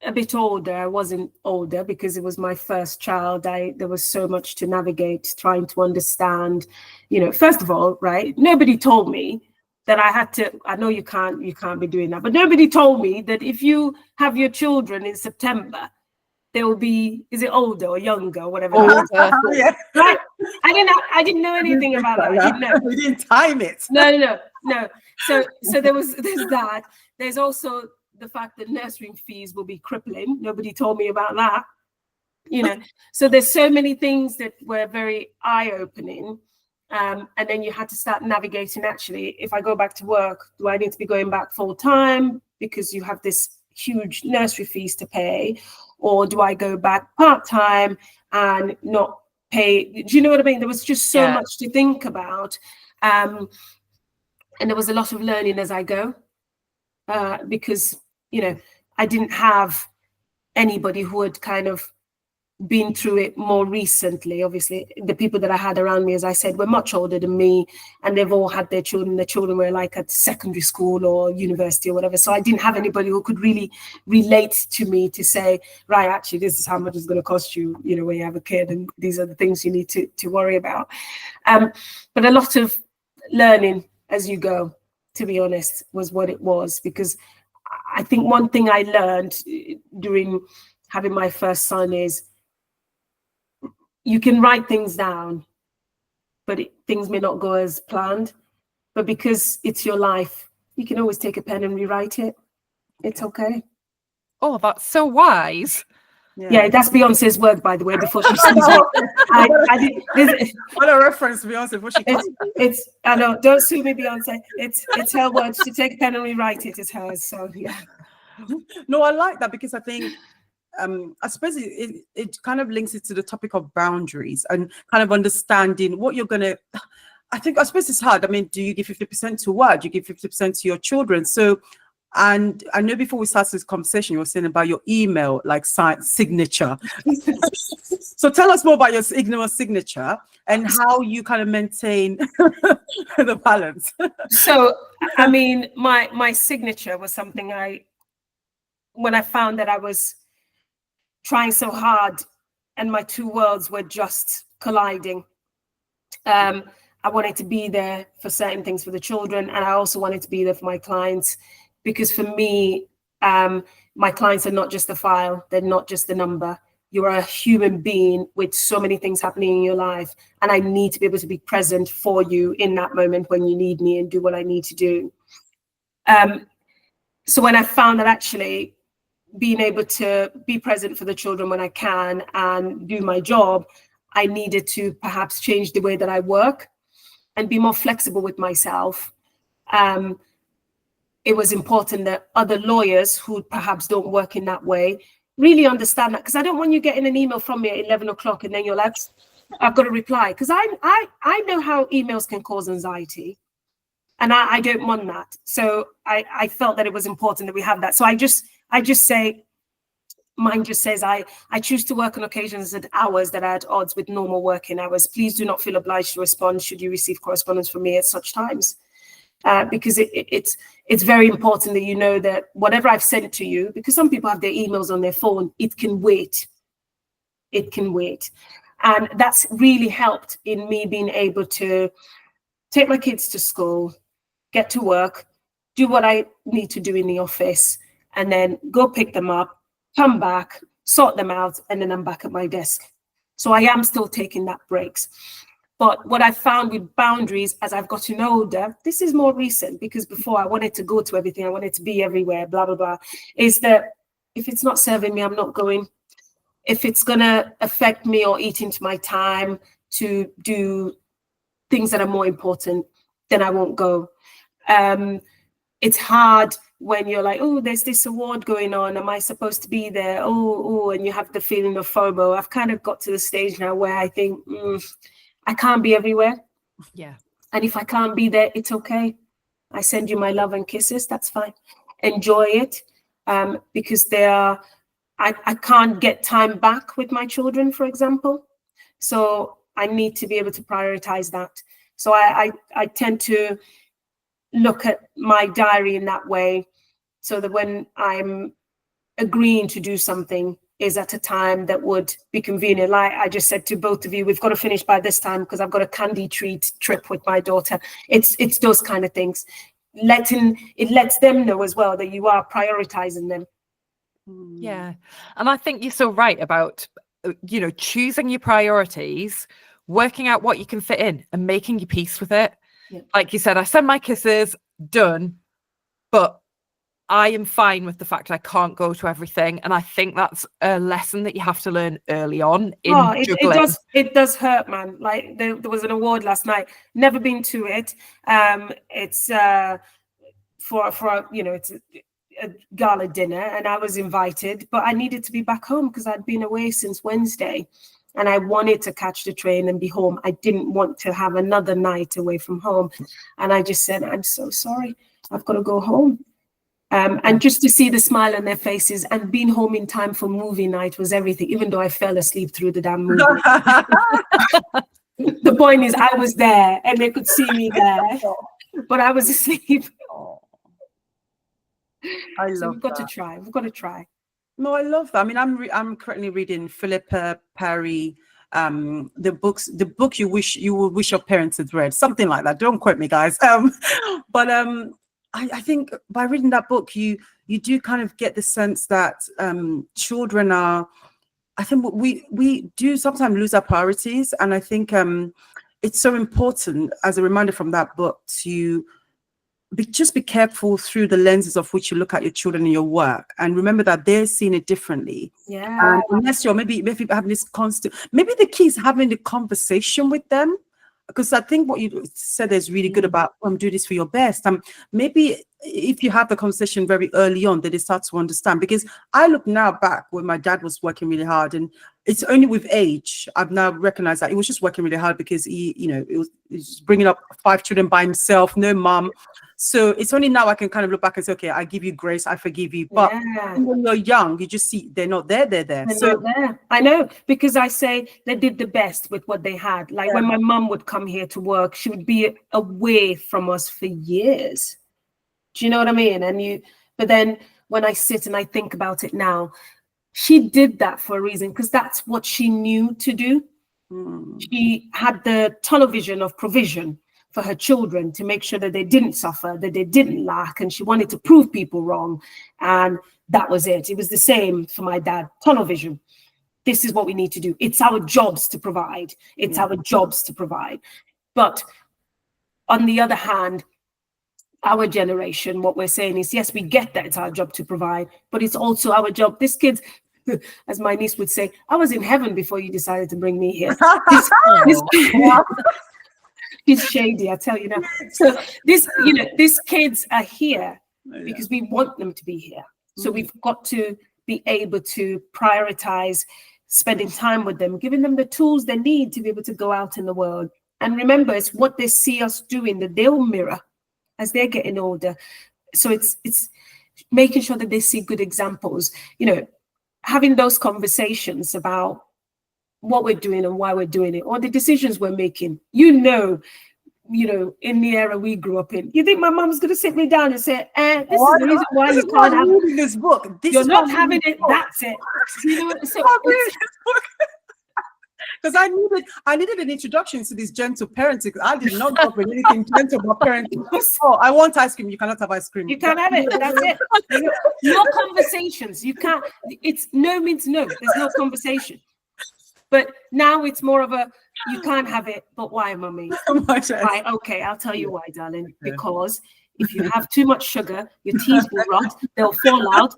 a bit older, I wasn't older because it was my first child. There was so much to navigate, trying to understand, you know, first of all, right? Nobody told me that I had to, I know you can't be doing that, but nobody told me that if you have your children in September, they will be, is it older or younger or whatever? Yeah. Right? I didn't know anything about that. I didn't know. We didn't time it. No. So there's that. There's also the fact that nursery fees will be crippling. Nobody told me about that. You know, so there's so many things that were very eye-opening. And then you had to start navigating, actually, if I go back to work, do I need to be going back full time because you have this huge nursery fees to pay? Or do I go back part-time and not pay? Do you know what I mean? There was just so much to think about. And there was a lot of learning as I go, because, you know, I didn't have anybody who had kind of been through it more recently. Obviously, the people that I had around me, as I said, were much older than me, and they've all had their children. Their children were like at secondary school or university or whatever. So I didn't have anybody who could really relate to me to say, right, actually, this is how much it's going to cost you, you know, when you have a kid, and these are the things you need to worry about. But a lot of learning as you go, to be honest, was what it was. Because I think one thing I learned during having my first son is, you can write things down, but things may not go as planned. But because it's your life, you can always take a pen and rewrite it. It's okay. Oh, that's so wise. Yeah, that's Beyonce's word, by the way, before she sings it. What a reference, Beyonce, before she comes. It's I know, don't sue me, Beyonce. It's her words. To take a pen and rewrite it is hers. So yeah. No, I like that, because I think I suppose it kind of links it to the topic of boundaries and kind of understanding what you're gonna. I suppose it's hard. I mean, do you give 50% to work? Do you give 50% to your children? So, and I know before we started this conversation, you were saying about your email, like signature. So tell us more about your email signature and how you kind of maintain the balance. So, I mean, my signature was something when I found that I was trying so hard and my two worlds were just colliding. I wanted to be there for certain things for the children, and I also wanted to be there for my clients, because for me, my clients are not just a file, they're not just a number. You are a human being with so many things happening in your life, and I need to be able to be present for you in that moment when you need me and do what I need to do. So when I found that actually being able to be present for the children when I can and do my job, I needed to perhaps change the way that I work and be more flexible with myself. It was important that other lawyers who perhaps don't work in that way really understand that, because I don't want you getting an email from me at 11 o'clock and then you're like, I've got to reply, because I know how emails can cause anxiety, and I don't want that. So I felt that it was important that we have that. So I just say, mine just says, I choose to work on occasions at hours that are at odds with normal working hours. Please do not feel obliged to respond should you receive correspondence from me at such times. Because it's very important that you know that whatever I've sent to you, because some people have their emails on their phone, it can wait. It can wait. And that's really helped in me being able to take my kids to school, get to work, do what I need to do in the office, and then go pick them up, come back, sort them out, and then I'm back at my desk. So I am still taking that breaks. But what I found with boundaries as I've gotten older, this is more recent, because before I wanted to go to everything, I wanted to be everywhere, blah, blah, blah, is that if it's not serving me, I'm not going. If it's going to affect me or eat into my time to do things that are more important, then I won't go. It's hard when you're like, oh, there's this award going on. Am I supposed to be there? Oh, and you have the feeling of FOMO. I've kind of got to the stage now where I think, I can't be everywhere. Yeah. And if I can't be there, it's okay. I send you my love and kisses. That's fine. Enjoy it. Because I can't get time back with my children, for example. So I need to be able to prioritize that. So I tend to look at my diary in that way, so that when I'm agreeing to do something is at a time that would be convenient. Like I just said to both of you, we've got to finish by this time because I've got a candy treat trip with my daughter. It's those kind of things. It lets them know as well that you are prioritizing them. Yeah. And I think you're so right about, choosing your priorities, working out what you can fit in and making your peace with it. Yeah. Like you said, I send my kisses, done, but I am fine with the fact I can't go to everything. And I think that's a lesson that you have to learn early on in juggling. It does hurt, man. Like there was an award last night, never been to it. It's for it's a gala dinner, and I was invited, but I needed to be back home because I'd been away since Wednesday. And I wanted to catch the train and be home. I didn't want to have another night away from home. And I just said, I'm so sorry. I've got to go home. And just to see the smile on their faces and being home in time for movie night was everything, even though I fell asleep through the damn movie. The point is, I was there and they could see me there, but I was asleep. I love so we've got that. to try. We've got to try. No, I love that. I mean, I'm currently reading Philippa Perry, the book you would wish your parents had read, something like that. Don't quote me, guys. But I think by reading that book, you do kind of get the sense that children are. I think we do sometimes lose our priorities, and I think it's so important as a reminder from that book to just be careful through the lenses of which you look at your children and your work, and remember that they're seeing it differently. Yeah. Unless you're maybe having this constant, maybe the key is having the conversation with them, because I think what you said is really good about do this for your best. Maybe if you have the conversation very early on, that they start to understand. Because I look now back when my dad was working really hard, and it's only with age I've now recognized that he was just working really hard because he was bringing up 5 children by himself, no mom. So it's only now I can kind of look back and say, okay, I give you grace, I forgive you. But when you're young, you just see they're not there, they're there. They're not there. I know, because I say they did the best with what they had. Like when my mum would come here to work, she would be away from us for years. Do you know what I mean? But then when I sit and I think about it now, she did that for a reason, because that's what she knew to do. She had the tunnel vision of provision for her children to make sure that they didn't suffer, that they didn't lack, and she wanted to prove people wrong. And that was it. It was the same for my dad. Tunnel vision. This is what we need to do. It's our jobs to provide. It's our jobs to provide. But on the other hand, our generation, what we're saying is, yes, we get that it's our job to provide, but it's also our job. This kid's, as my niece would say, I was in heaven before you decided to bring me here. He's shady, I tell you now. So these kids are here because we want them to be here. So we've got to be able to prioritize spending time with them, giving them the tools they need to be able to go out in the world. And remember, it's what they see us doing that they'll mirror as they're getting older. So it's making sure that they see good examples, having those conversations about what we're doing and why we're doing it, or the decisions we're making. In the era we grew up in, you think my mom's going to sit me down and say, this is the reason why you can't have this book. You're not having it. That's it. Because I needed an introduction to this gentle parenting. I did not go with anything gentle about parenting. Oh, I want ice cream. You cannot have ice cream. You can't have it. That's it. No conversations. You can't. It's no means no. There's no conversation. But now it's more of a, you can't have it, but why, mommy? Right, okay, I'll tell you why, darling. Because if you have too much sugar, your teeth will rot, they'll fall out.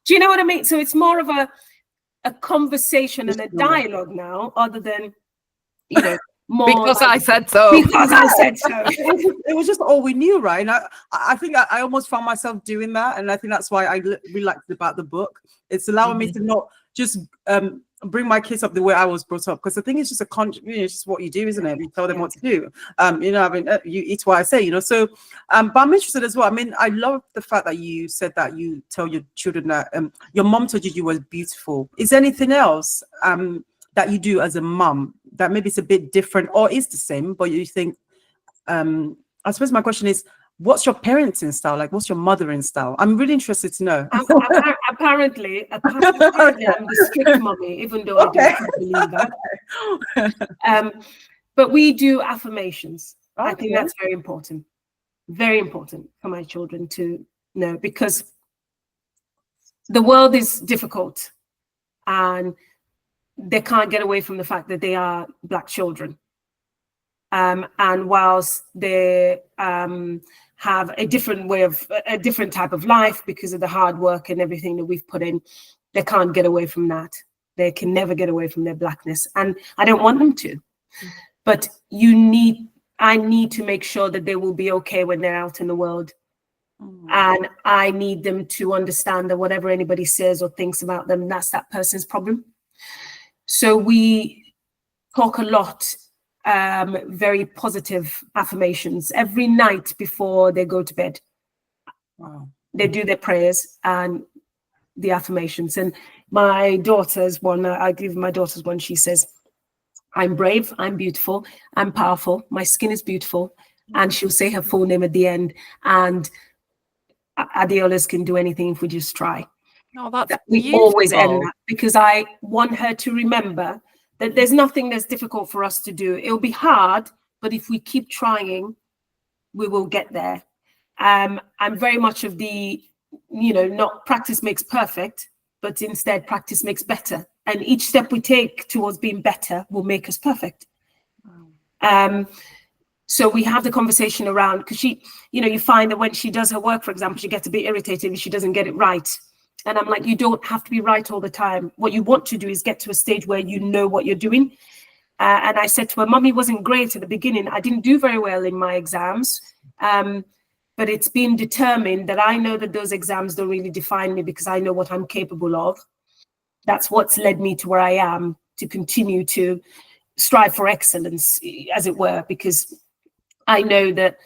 Do you know what I mean? So it's more of a conversation and a dialogue now, other than, more because I said so. Because I said so. It was just all we knew, right? And I think I almost found myself doing that. And I think that's why I really liked about the book. It's allowing me to not just bring my kids up the way I was brought up, because the thing is just it's just what you do, isn't it? You tell them what to do. You eat what I say, so but I'm interested as well. I mean, I love the fact that you said that you tell your children that your mom told you were beautiful. Is there anything else that you do as a mom that maybe it's a bit different or is the same, but you think I suppose my question is, what's your parenting style? Like, what's your mothering style? I'm really interested to know. Apparently, I'm the strict mommy, even though I don't believe that. But we do affirmations. Okay. I think that's very important for my children to know, because the world is difficult and they can't get away from the fact that they are Black children. And whilst they have a different type of life because of the hard work and everything that we've put in, they can't get away from that. They can never get away from their Blackness. And I don't want them to. But I need to make sure that they will be okay when they're out in the world. And I need them to understand that whatever anybody says or thinks about them, that's that person's problem. So we talk a lot, very positive affirmations every night before they go to bed. Wow. They do their prayers and the affirmations. And my daughter's one, I give my daughter's one, she says, I'm brave, I'm beautiful, I'm powerful, my skin is beautiful. And she'll say her full name at the end. And Adeolas can do anything if we just try. Oh, that's we beautiful. Always end that, because I want her to remember that there's nothing that's difficult for us to do. It'll be hard, but if we keep trying, we will get there. I'm very much of the, not practice makes perfect, but instead practice makes better. And each step we take towards being better will make us perfect. So we have the conversation around, because she, you find that when she does her work, for example, she gets a bit irritated if she doesn't get it right. And I'm like, you don't have to be right all the time. What you want to do is get to a stage where you know what you're doing. And I said to her, Mummy wasn't great at the beginning. I didn't do very well in my exams. But it's been determined that I know that those exams don't really define me, because I know what I'm capable of. That's what's led me to where I am, to continue to strive for excellence, as it were, because I know that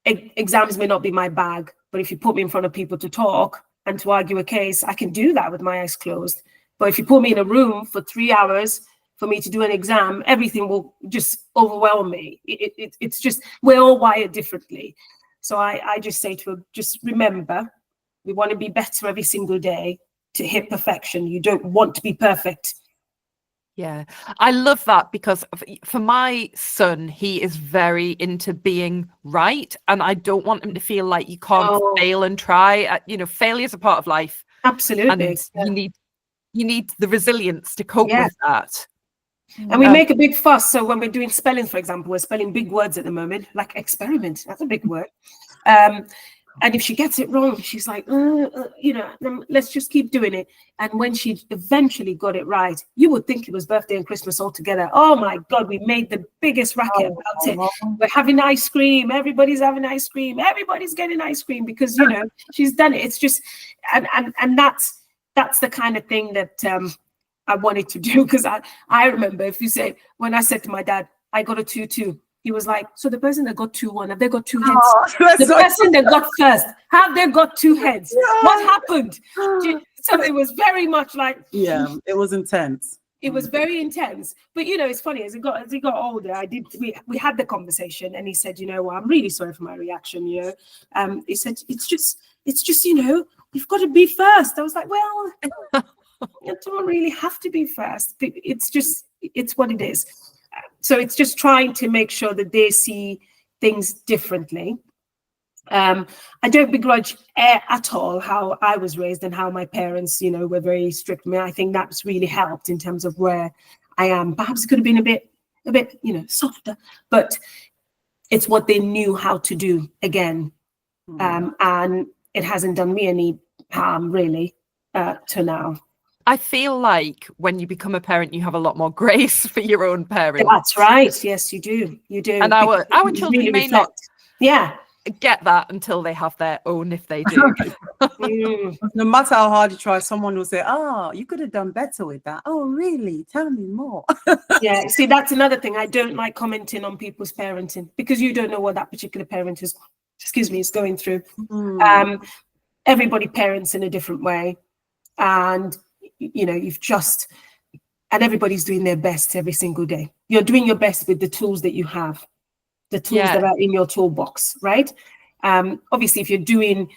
exams may not be my bag, but if you put me in front of people to talk and to argue a case, I can do that with my eyes closed. But if you put me in a room for 3 hours for me to do an exam, everything will just overwhelm me. It's just, we're all wired differently. So I just say to her, just remember, we want to be better every single day to hit perfection. You don't want to be perfect. Yeah, I love that, because for my son, he is very into being right, and I don't want him to feel like you can't fail and try. Failure is a part of life. Absolutely. And you need the resilience to cope with that. And we make a big fuss. So when we're doing spelling, for example, we're spelling big words at the moment, like experiment. That's a big word. And if she gets it wrong, she's like, let's just keep doing it. And when she eventually got it right, you would think it was birthday and Christmas all together. Oh my God, we made the biggest racket about it. We're having ice cream. Everybody's having ice cream. Everybody's getting ice cream because, she's done it. It's just, and that's the kind of thing that I wanted to do. Because I remember when I said to my dad, I got a 2-2. He was like, so the person that got 2-1, have they got 2 heads? The person that got first, have they got 2 heads? Yeah. What happened? So it was very much like... Yeah, it was intense. It was very intense. But, it's funny, as he got older, we had the conversation and he said, I'm really sorry for my reaction, He said, it's just, you've got to be first. I was like, well, you don't really have to be first. It's what it is. So it's just trying to make sure that they see things differently. I don't begrudge at all how I was raised and how my parents, were very strict. I think that's really helped in terms of where I am. Perhaps it could have been a bit, softer, but it's what they knew how to do again. And it hasn't done me any harm really to now. I feel like when you become a parent, you have a lot more grace for your own parents. That's right. Yes, you do. You do. And our children really may not get that until they have their own, if they do. No matter how hard you try, someone will say, you could have done better with that. Oh, really? Tell me more. Yeah, see, that's another thing. I don't like commenting on people's parenting because you don't know what that particular parent is going through. Everybody parents in a different way. And and everybody's doing their best every single day. You're doing your best with the tools that you have, the tools that are in your toolbox, right? Obviously, if you're doing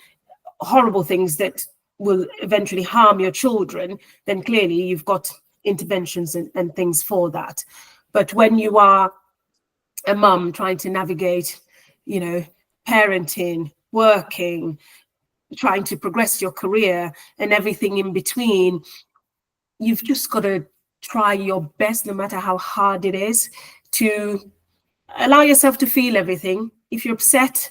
horrible things that will eventually harm your children, then clearly you've got interventions and things for that. But when you are a mum trying to navigate, parenting, working, trying to progress your career and everything in between, you've just got to try your best, no matter how hard it is, to allow yourself to feel everything. If you're upset,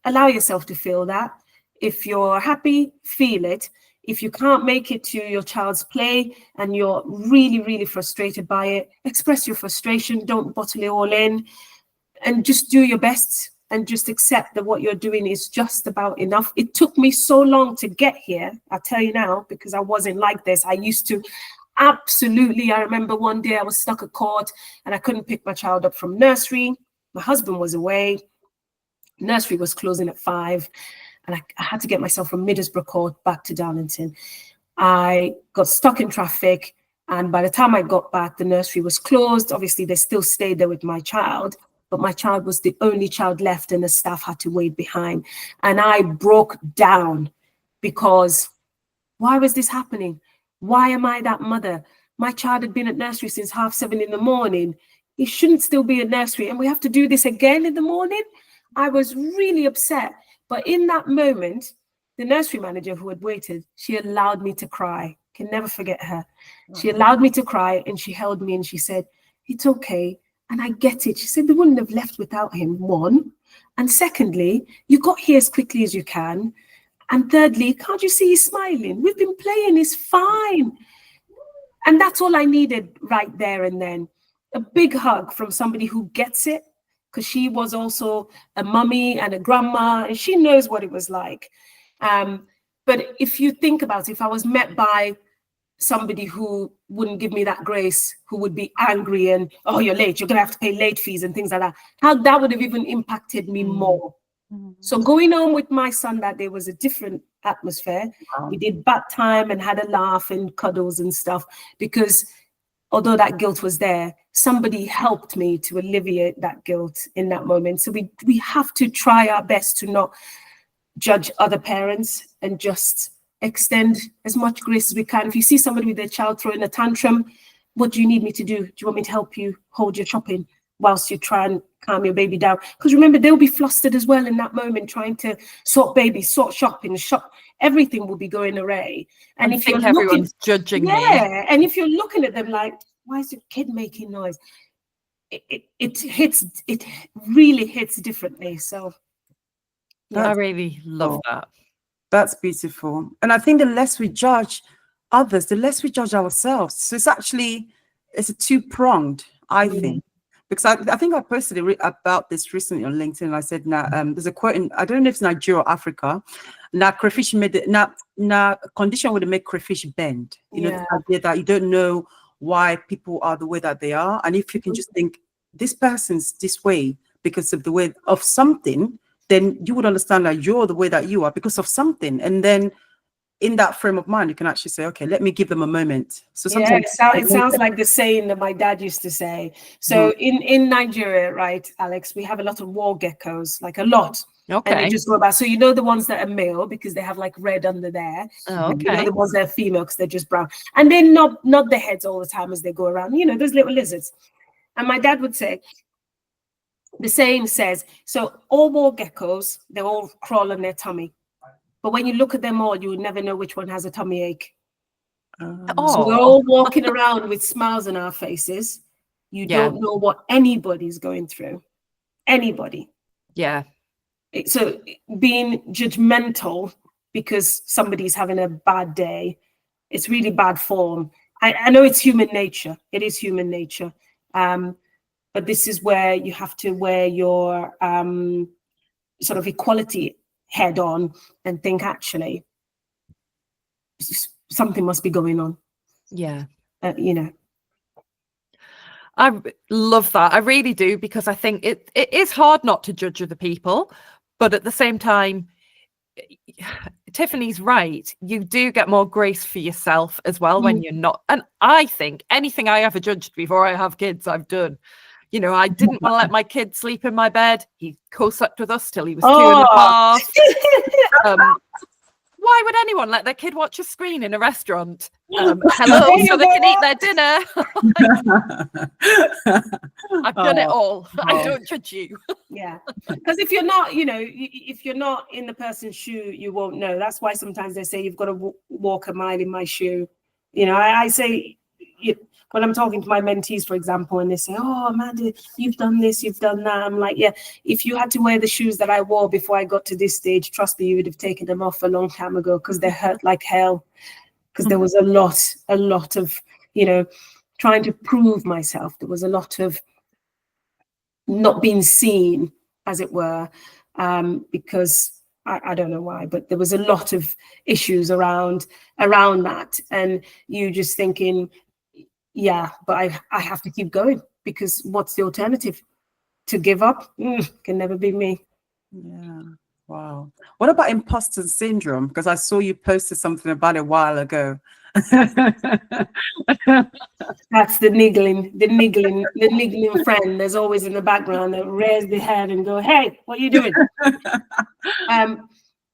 allow yourself to feel that. If you're happy, feel it. If you can't make it to your child's play and you're really, really frustrated by it, express your frustration. Don't bottle it all in and just do your best. And just accept that what you're doing is just about enough. It took me so long to get here, I'll tell you now, because I wasn't like this. I used to absolutely, I remember one day I was stuck at court and I couldn't pick my child up from nursery. My husband was away. Nursery was closing at 5. And I had to get myself from Middlesbrough Court back to Darlington. I got stuck in traffic. And by the time I got back, the nursery was closed. Obviously, they still stayed there with my child. But my child was the only child left and the staff had to wait behind. And I broke down because why was this happening? Why am I that mother? My child had been at nursery since 7:30 in the morning. He shouldn't still be at nursery. And we have to do this again in the morning. I was really upset. But in that moment, the nursery manager who had waited, she allowed me to cry. Can never forget her. She allowed me to cry and she held me and she said, it's okay. And I get it. She said they wouldn't have left without him, one. And secondly, you got here as quickly as you can. And thirdly, can't you see he's smiling? We've been playing, he's fine. And that's all I needed right there and then. A big hug from somebody who gets it, because she was also a mummy and a grandma, and she knows what it was like. But if you think about it, if I was met by somebody who wouldn't give me that grace, who would be angry and, oh, you're late, you're going to have to pay late fees and things like that, how that would have even impacted me more. So going home with my son that day was a different atmosphere. We did bath time and had a laugh and cuddles and stuff, because although that guilt was there, somebody helped me to alleviate that guilt in that moment. So we have to try our best to not judge other parents and just extend as much grace as we can. If you see somebody with their child throwing a tantrum, what do you need me to do? Do you want me to help you hold your shopping whilst you try and calm your baby down? Because remember, they'll be flustered as well in that moment, trying to sort babies, sort shopping, shop. Everything will be going array. And if you're everyone's judging me. And if you're looking at them like, why is your kid making noise? It really hits differently. So I really love that. That's beautiful. And I think the less we judge others, the less we judge ourselves. So it's a two-pronged, I think. Because I think I posted about this recently on LinkedIn. And I said, now there's a quote in, I don't know if it's Nigeria or Africa. Now crayfish condition would make crayfish bend. You know, the idea that you don't know why people are the way that they are. And if you can just think, this person's this way because of the way of something, then you would understand that you're the way that you are because of something. And then in that frame of mind, you can actually say, okay, let me give them a moment. So sometimes it sounds like the saying that my dad used to say. So in Nigeria, right, Alex, we have a lot of war geckos, like a lot. Okay. And they just go about. So you know the ones that are male because they have like red under there. Oh, okay. You know the ones that are female because they're just brown. And they nod their heads all the time as they go around. You know, those little lizards. And my dad would say, the saying says, so all war geckos, they all crawl on their tummy. But when you look at them all, you would never know which one has a tummy ache. So we're all walking around with smiles on our faces. You don't know what anybody's going through. Anybody. Yeah. So being judgmental because somebody's having a bad day, it's really bad form. I know it's human nature. It is human nature. But this is where you have to wear your sort of equality head on and think, actually, something must be going on. Yeah. You know. I love that. I really do, because I think it is hard not to judge other people. But at the same time, Tiffany's right. You do get more grace for yourself as well when you're not. And I think anything I ever judged before I have kids, I've done. You know, I didn't want to let my kid sleep in my bed. He co-slept with us till he was 2.5. Why would anyone let their kid watch a screen in a restaurant? Hello, so they can eat their dinner. I've done it all. I don't judge you. Yeah, because if you're not, you know, if you're not in the person's shoe, you won't know. That's why sometimes they say you've got to walk a mile in my shoe. You know, I say, when I'm talking to my mentees, for example, and they say, oh, Amanda, you've done this, you've done that. I'm like, yeah, if you had to wear the shoes that I wore before I got to this stage, trust me, you would have taken them off a long time ago because they hurt like hell. Because there was a lot of, you know, trying to prove myself. There was a lot of not being seen, as it were, because I don't know why, but there was a lot of issues around that. And you just thinking, yeah, but I have to keep going, because what's the alternative? To give up? Can never be me. Yeah. Wow. What about imposter syndrome? Because I saw you posted something about it a while ago. That's the niggling friend. There's always in the background that rears the head and go, hey, what are you doing?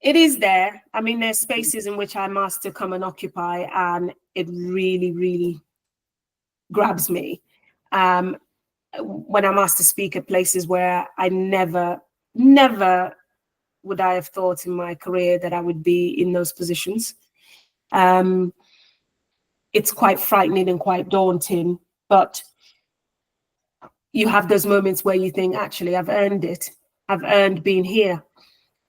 It is there. I mean, there's spaces in which I'm asked to come and occupy, and it really, really grabs me. When I'm asked to speak at places where I never would I have thought in my career that I would be in those positions. It's quite frightening and quite daunting, but you have those moments where you think, actually, I've earned it. I've earned being here.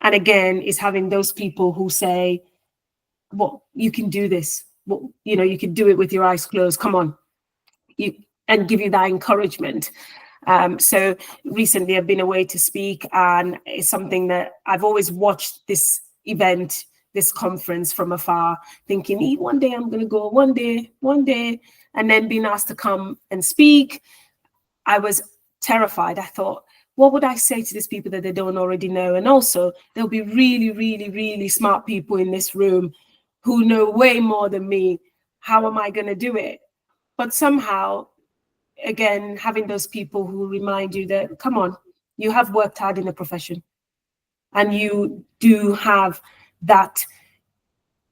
And again, it's having those people who say, well, you can do this. Well, you know, you can do it with your eyes closed. Come on. And give you that encouragement. So recently I've been away to speak, and it's something that I've always watched this event, this conference from afar, thinking, one day I'm going to go, one day, and then being asked to come and speak. I was terrified. I thought, what would I say to these people that they don't already know? And also there'll be really, really, really smart people in this room who know way more than me. How am I going to do it? But somehow, again, having those people who remind you that, come on, you have worked hard in the profession and you do have that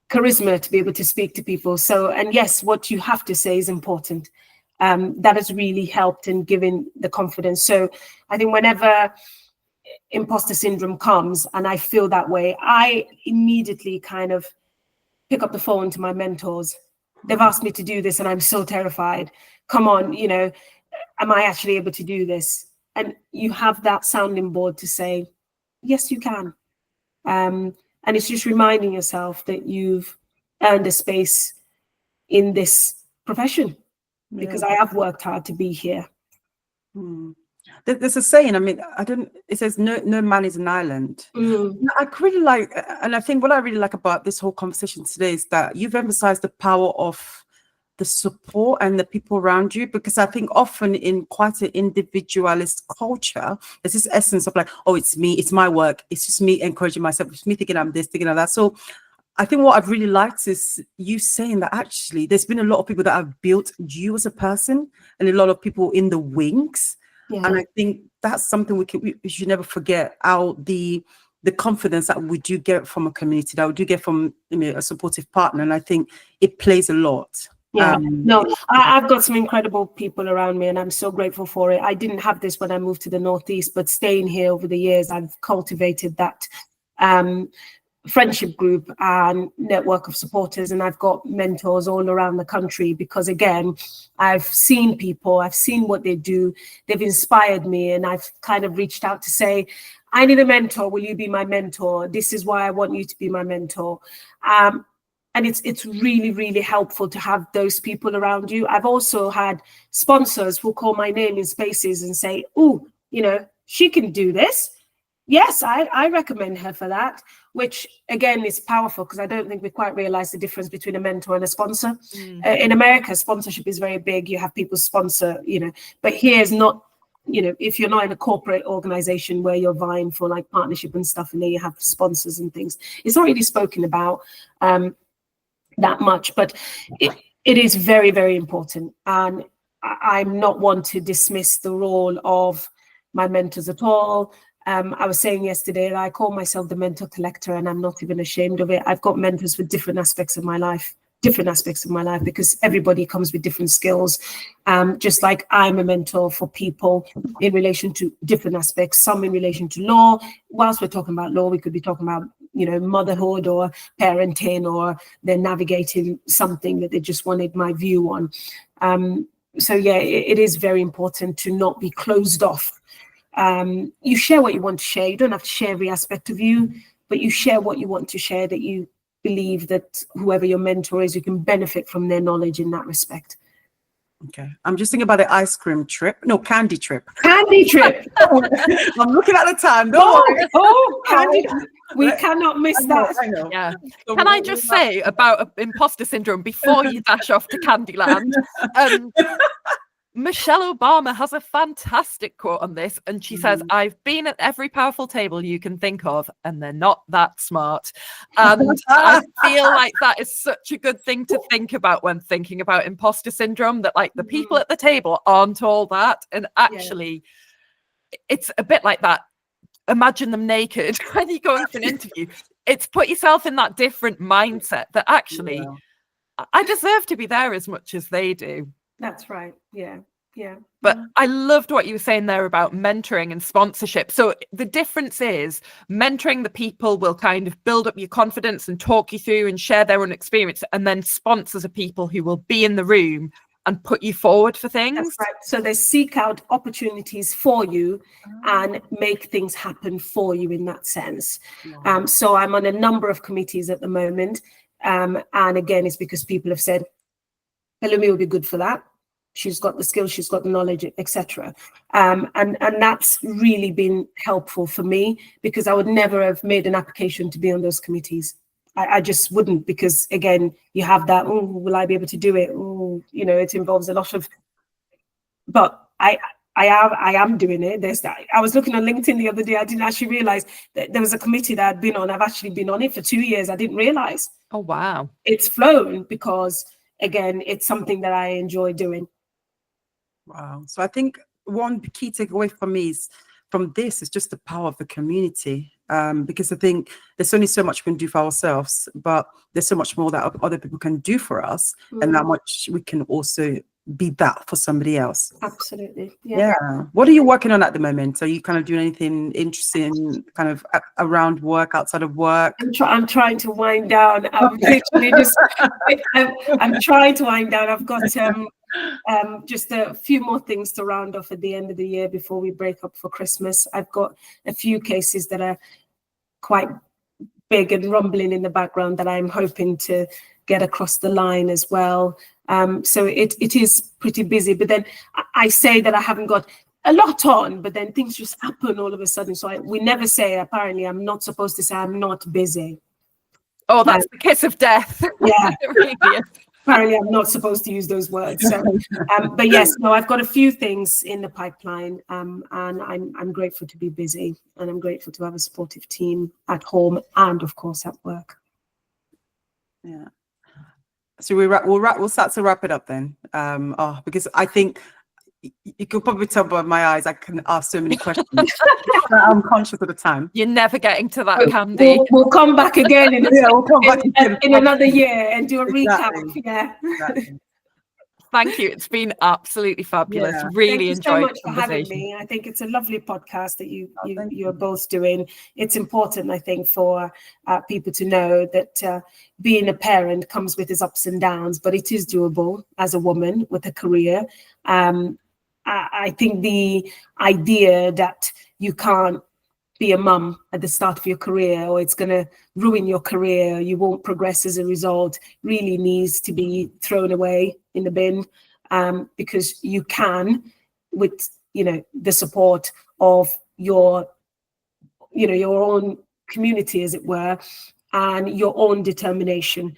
charisma to be able to speak to people. So, and yes, what you have to say is important. That has really helped in giving the confidence. So I think whenever imposter syndrome comes and I feel that way, I immediately kind of pick up the phone to my mentors. They've asked me to do this and I'm so terrified. Come on, you know, am I actually able to do this? And you have that sounding board to say, yes, you can. And it's just reminding yourself that you've earned a space in this profession, because I have worked hard to be here. There's a saying, I mean, it says no man is an island. I really like, and I think what I really like about this whole conversation today is that you've emphasized the power of the support and the people around you, because I think often in quite an individualist culture, there's this essence of like, oh, it's me, it's my work, it's just me encouraging myself, it's me thinking I'm this, thinking of that. So I think what I've really liked is you saying that actually there's been a lot of people that have built you as a person, and a lot of people in the wings. And I think that's something we should never forget, how the confidence that we do get from a community, that we do get from a supportive partner. And I think it plays a lot. I've got some incredible people around me, and I'm so grateful for it. I didn't have this when I moved to the Northeast, but staying here over the years, I've cultivated that friendship group and network of supporters, and I've got mentors all around the country, because again, I've seen people, I've seen what they do, they've inspired me, and I've kind of reached out to say, I need a mentor, will you be my mentor? This is why I want you to be my mentor. And it's really, really helpful to have those people around you. I've also had sponsors who call my name in spaces and say, oh, she can do this. Yes, I recommend her for that, which again is powerful, because I don't think we quite realize the difference between a mentor and a sponsor. In America, sponsorship is very big. You have people sponsor, but here's not, if you're not in a corporate organization where you're vying for like partnership and stuff, and then you have sponsors and things, it's not really spoken about that much, but it is very, very important. And I'm not one to dismiss the role of my mentors at all. I was saying yesterday that I call myself the mentor collector, and I'm not even ashamed of it. I've got mentors for different aspects of my life, because everybody comes with different skills. Just like I'm a mentor for people in relation to different aspects, some in relation to law. Whilst we're talking about law, we could be talking about, motherhood or parenting, or they're navigating something that they just wanted my view on. So yeah, it is very important to not be closed off. You share what you want to share. You don't have to share every aspect of you, but you share what you want to share, that you believe that whoever your mentor is, you can benefit from their knowledge in that respect. Okay. I'm just thinking about the ice cream trip. No, candy trip. Candy trip. I'm looking at the time. Candy. We cannot miss that. I know. Yeah. Can I just say about imposter syndrome before you dash off to Candyland? Michelle Obama has a fantastic quote on this, and she says, I've been at every powerful table you can think of, and they're not that smart. And I feel like that is such a good thing to think about when thinking about imposter syndrome, that like the people at the table aren't all that. And actually, it's a bit like that. Imagine them naked when you go into an interview. It's put yourself in that different mindset that actually, I deserve to be there as much as they do. That's right. Yeah. But I loved what you were saying there about mentoring and sponsorship. So the difference is mentoring the people will kind of build up your confidence and talk you through and share their own experience. And then sponsors are people who will be in the room and put you forward for things. That's right. So they seek out opportunities for you and make things happen for you in that sense. So I'm on a number of committees at the moment. And again, it's because people have said, Pelumi will be good for that. She's got the skills, she's got the knowledge, etc. And that's really been helpful for me, because I would never have made an application to be on those committees. I just wouldn't, because again, you have that, oh, will I be able to do it? Oh, it involves a lot of, but I am doing it. There's that. I was looking on LinkedIn the other day. I didn't actually realize that there was a committee that I'd been on. I've actually been on it for 2 years. I didn't realize. Oh, wow. It's flown because, again, it's something that I enjoy doing. Wow. So I think one key takeaway from this is just the power of the community. Because I think there's only so much we can do for ourselves, but there's so much more that other people can do for us, and that much we can also be that for somebody else. Absolutely. Yeah. What are you working on at the moment? Are you kind of doing anything interesting kind of around work, outside of work? I'm trying to wind down. I'm literally just, I'm trying to wind down. I've got just a few more things to round off at the end of the year before we break up for Christmas. I've got a few cases that are quite big and rumbling in the background that I'm hoping to get across the line as well. So it is pretty busy, but then I say that I haven't got a lot on, but then things just happen all of a sudden. So we never say, apparently I'm not supposed to say I'm not busy. Oh, that's the kiss of death. Yeah. It really is. Apparently I'm not supposed to use those words. So, but yes, no, I've got a few things in the pipeline, and I'm grateful to be busy, and I'm grateful to have a supportive team at home and of course at work. Yeah. So we'll start to wrap it up then. Because I think you could probably tell by my eyes, I can ask so many questions. I'm conscious of the time. You're never getting to that, Candy. We'll come back again in, we'll come back in another year and do a recap. Exactly. Yeah. Exactly. Thank you. It's been absolutely fabulous. Yeah. Really Thank you so enjoyed much the for having conversation. me. I think it's a lovely podcast that thank you're both doing. It's important, I think, for people to know that being a parent comes with its ups and downs, but it is doable as a woman with a career. I think the idea that you can't be a mum at the start of your career, or it's going to ruin your career, you won't progress as a result, really needs to be thrown away in the bin, because you can, with the support of your own community, as it were, and your own determination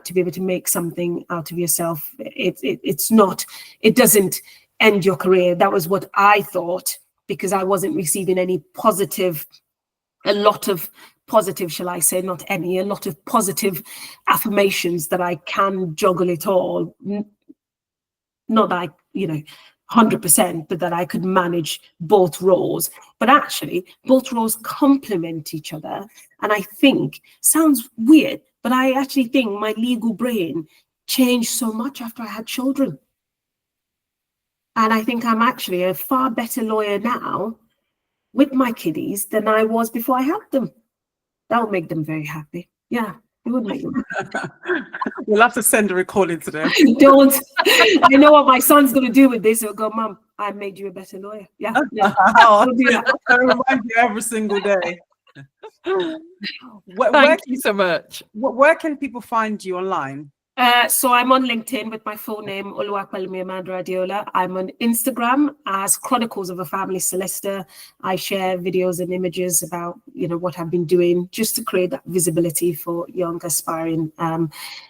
to be able to make something out of yourself. It doesn't end your career. That was what I thought, because I wasn't receiving a lot of positive, shall I say, not any, a lot of positive affirmations that I can juggle it all. Not that I, 100%, but that I could manage both roles. But actually, both roles complement each other. And I think, sounds weird, but I actually think my legal brain changed so much after I had children. And I think I'm actually a far better lawyer now with my kiddies than I was before I had them. That would make them very happy. Yeah, it would make them happy. We'll have to send a recording to them. Don't. I know what my son's going to do with this. He'll go, Mum, I made you a better lawyer. Yeah. I'll do that. I remind you every single day. Thank you so much. Where can people find you online? So I'm on LinkedIn with my full name, Oluwapelumi Amanda Adeola. I'm on Instagram as Chronicles of a Family Solicitor. I share videos and images about, what I've been doing just to create that visibility for young aspiring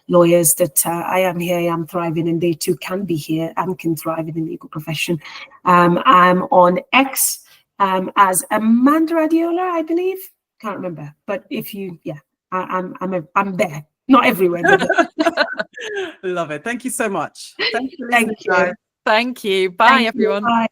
lawyers that I am here, I am thriving, and they too can be here and can thrive in the legal profession. I'm on X as Amanda Adeola, I believe. Can't remember, but if you, I'm there. Not everywhere. Love it. Thank you so much. Thank you. Thank you. Bye, everyone. Bye.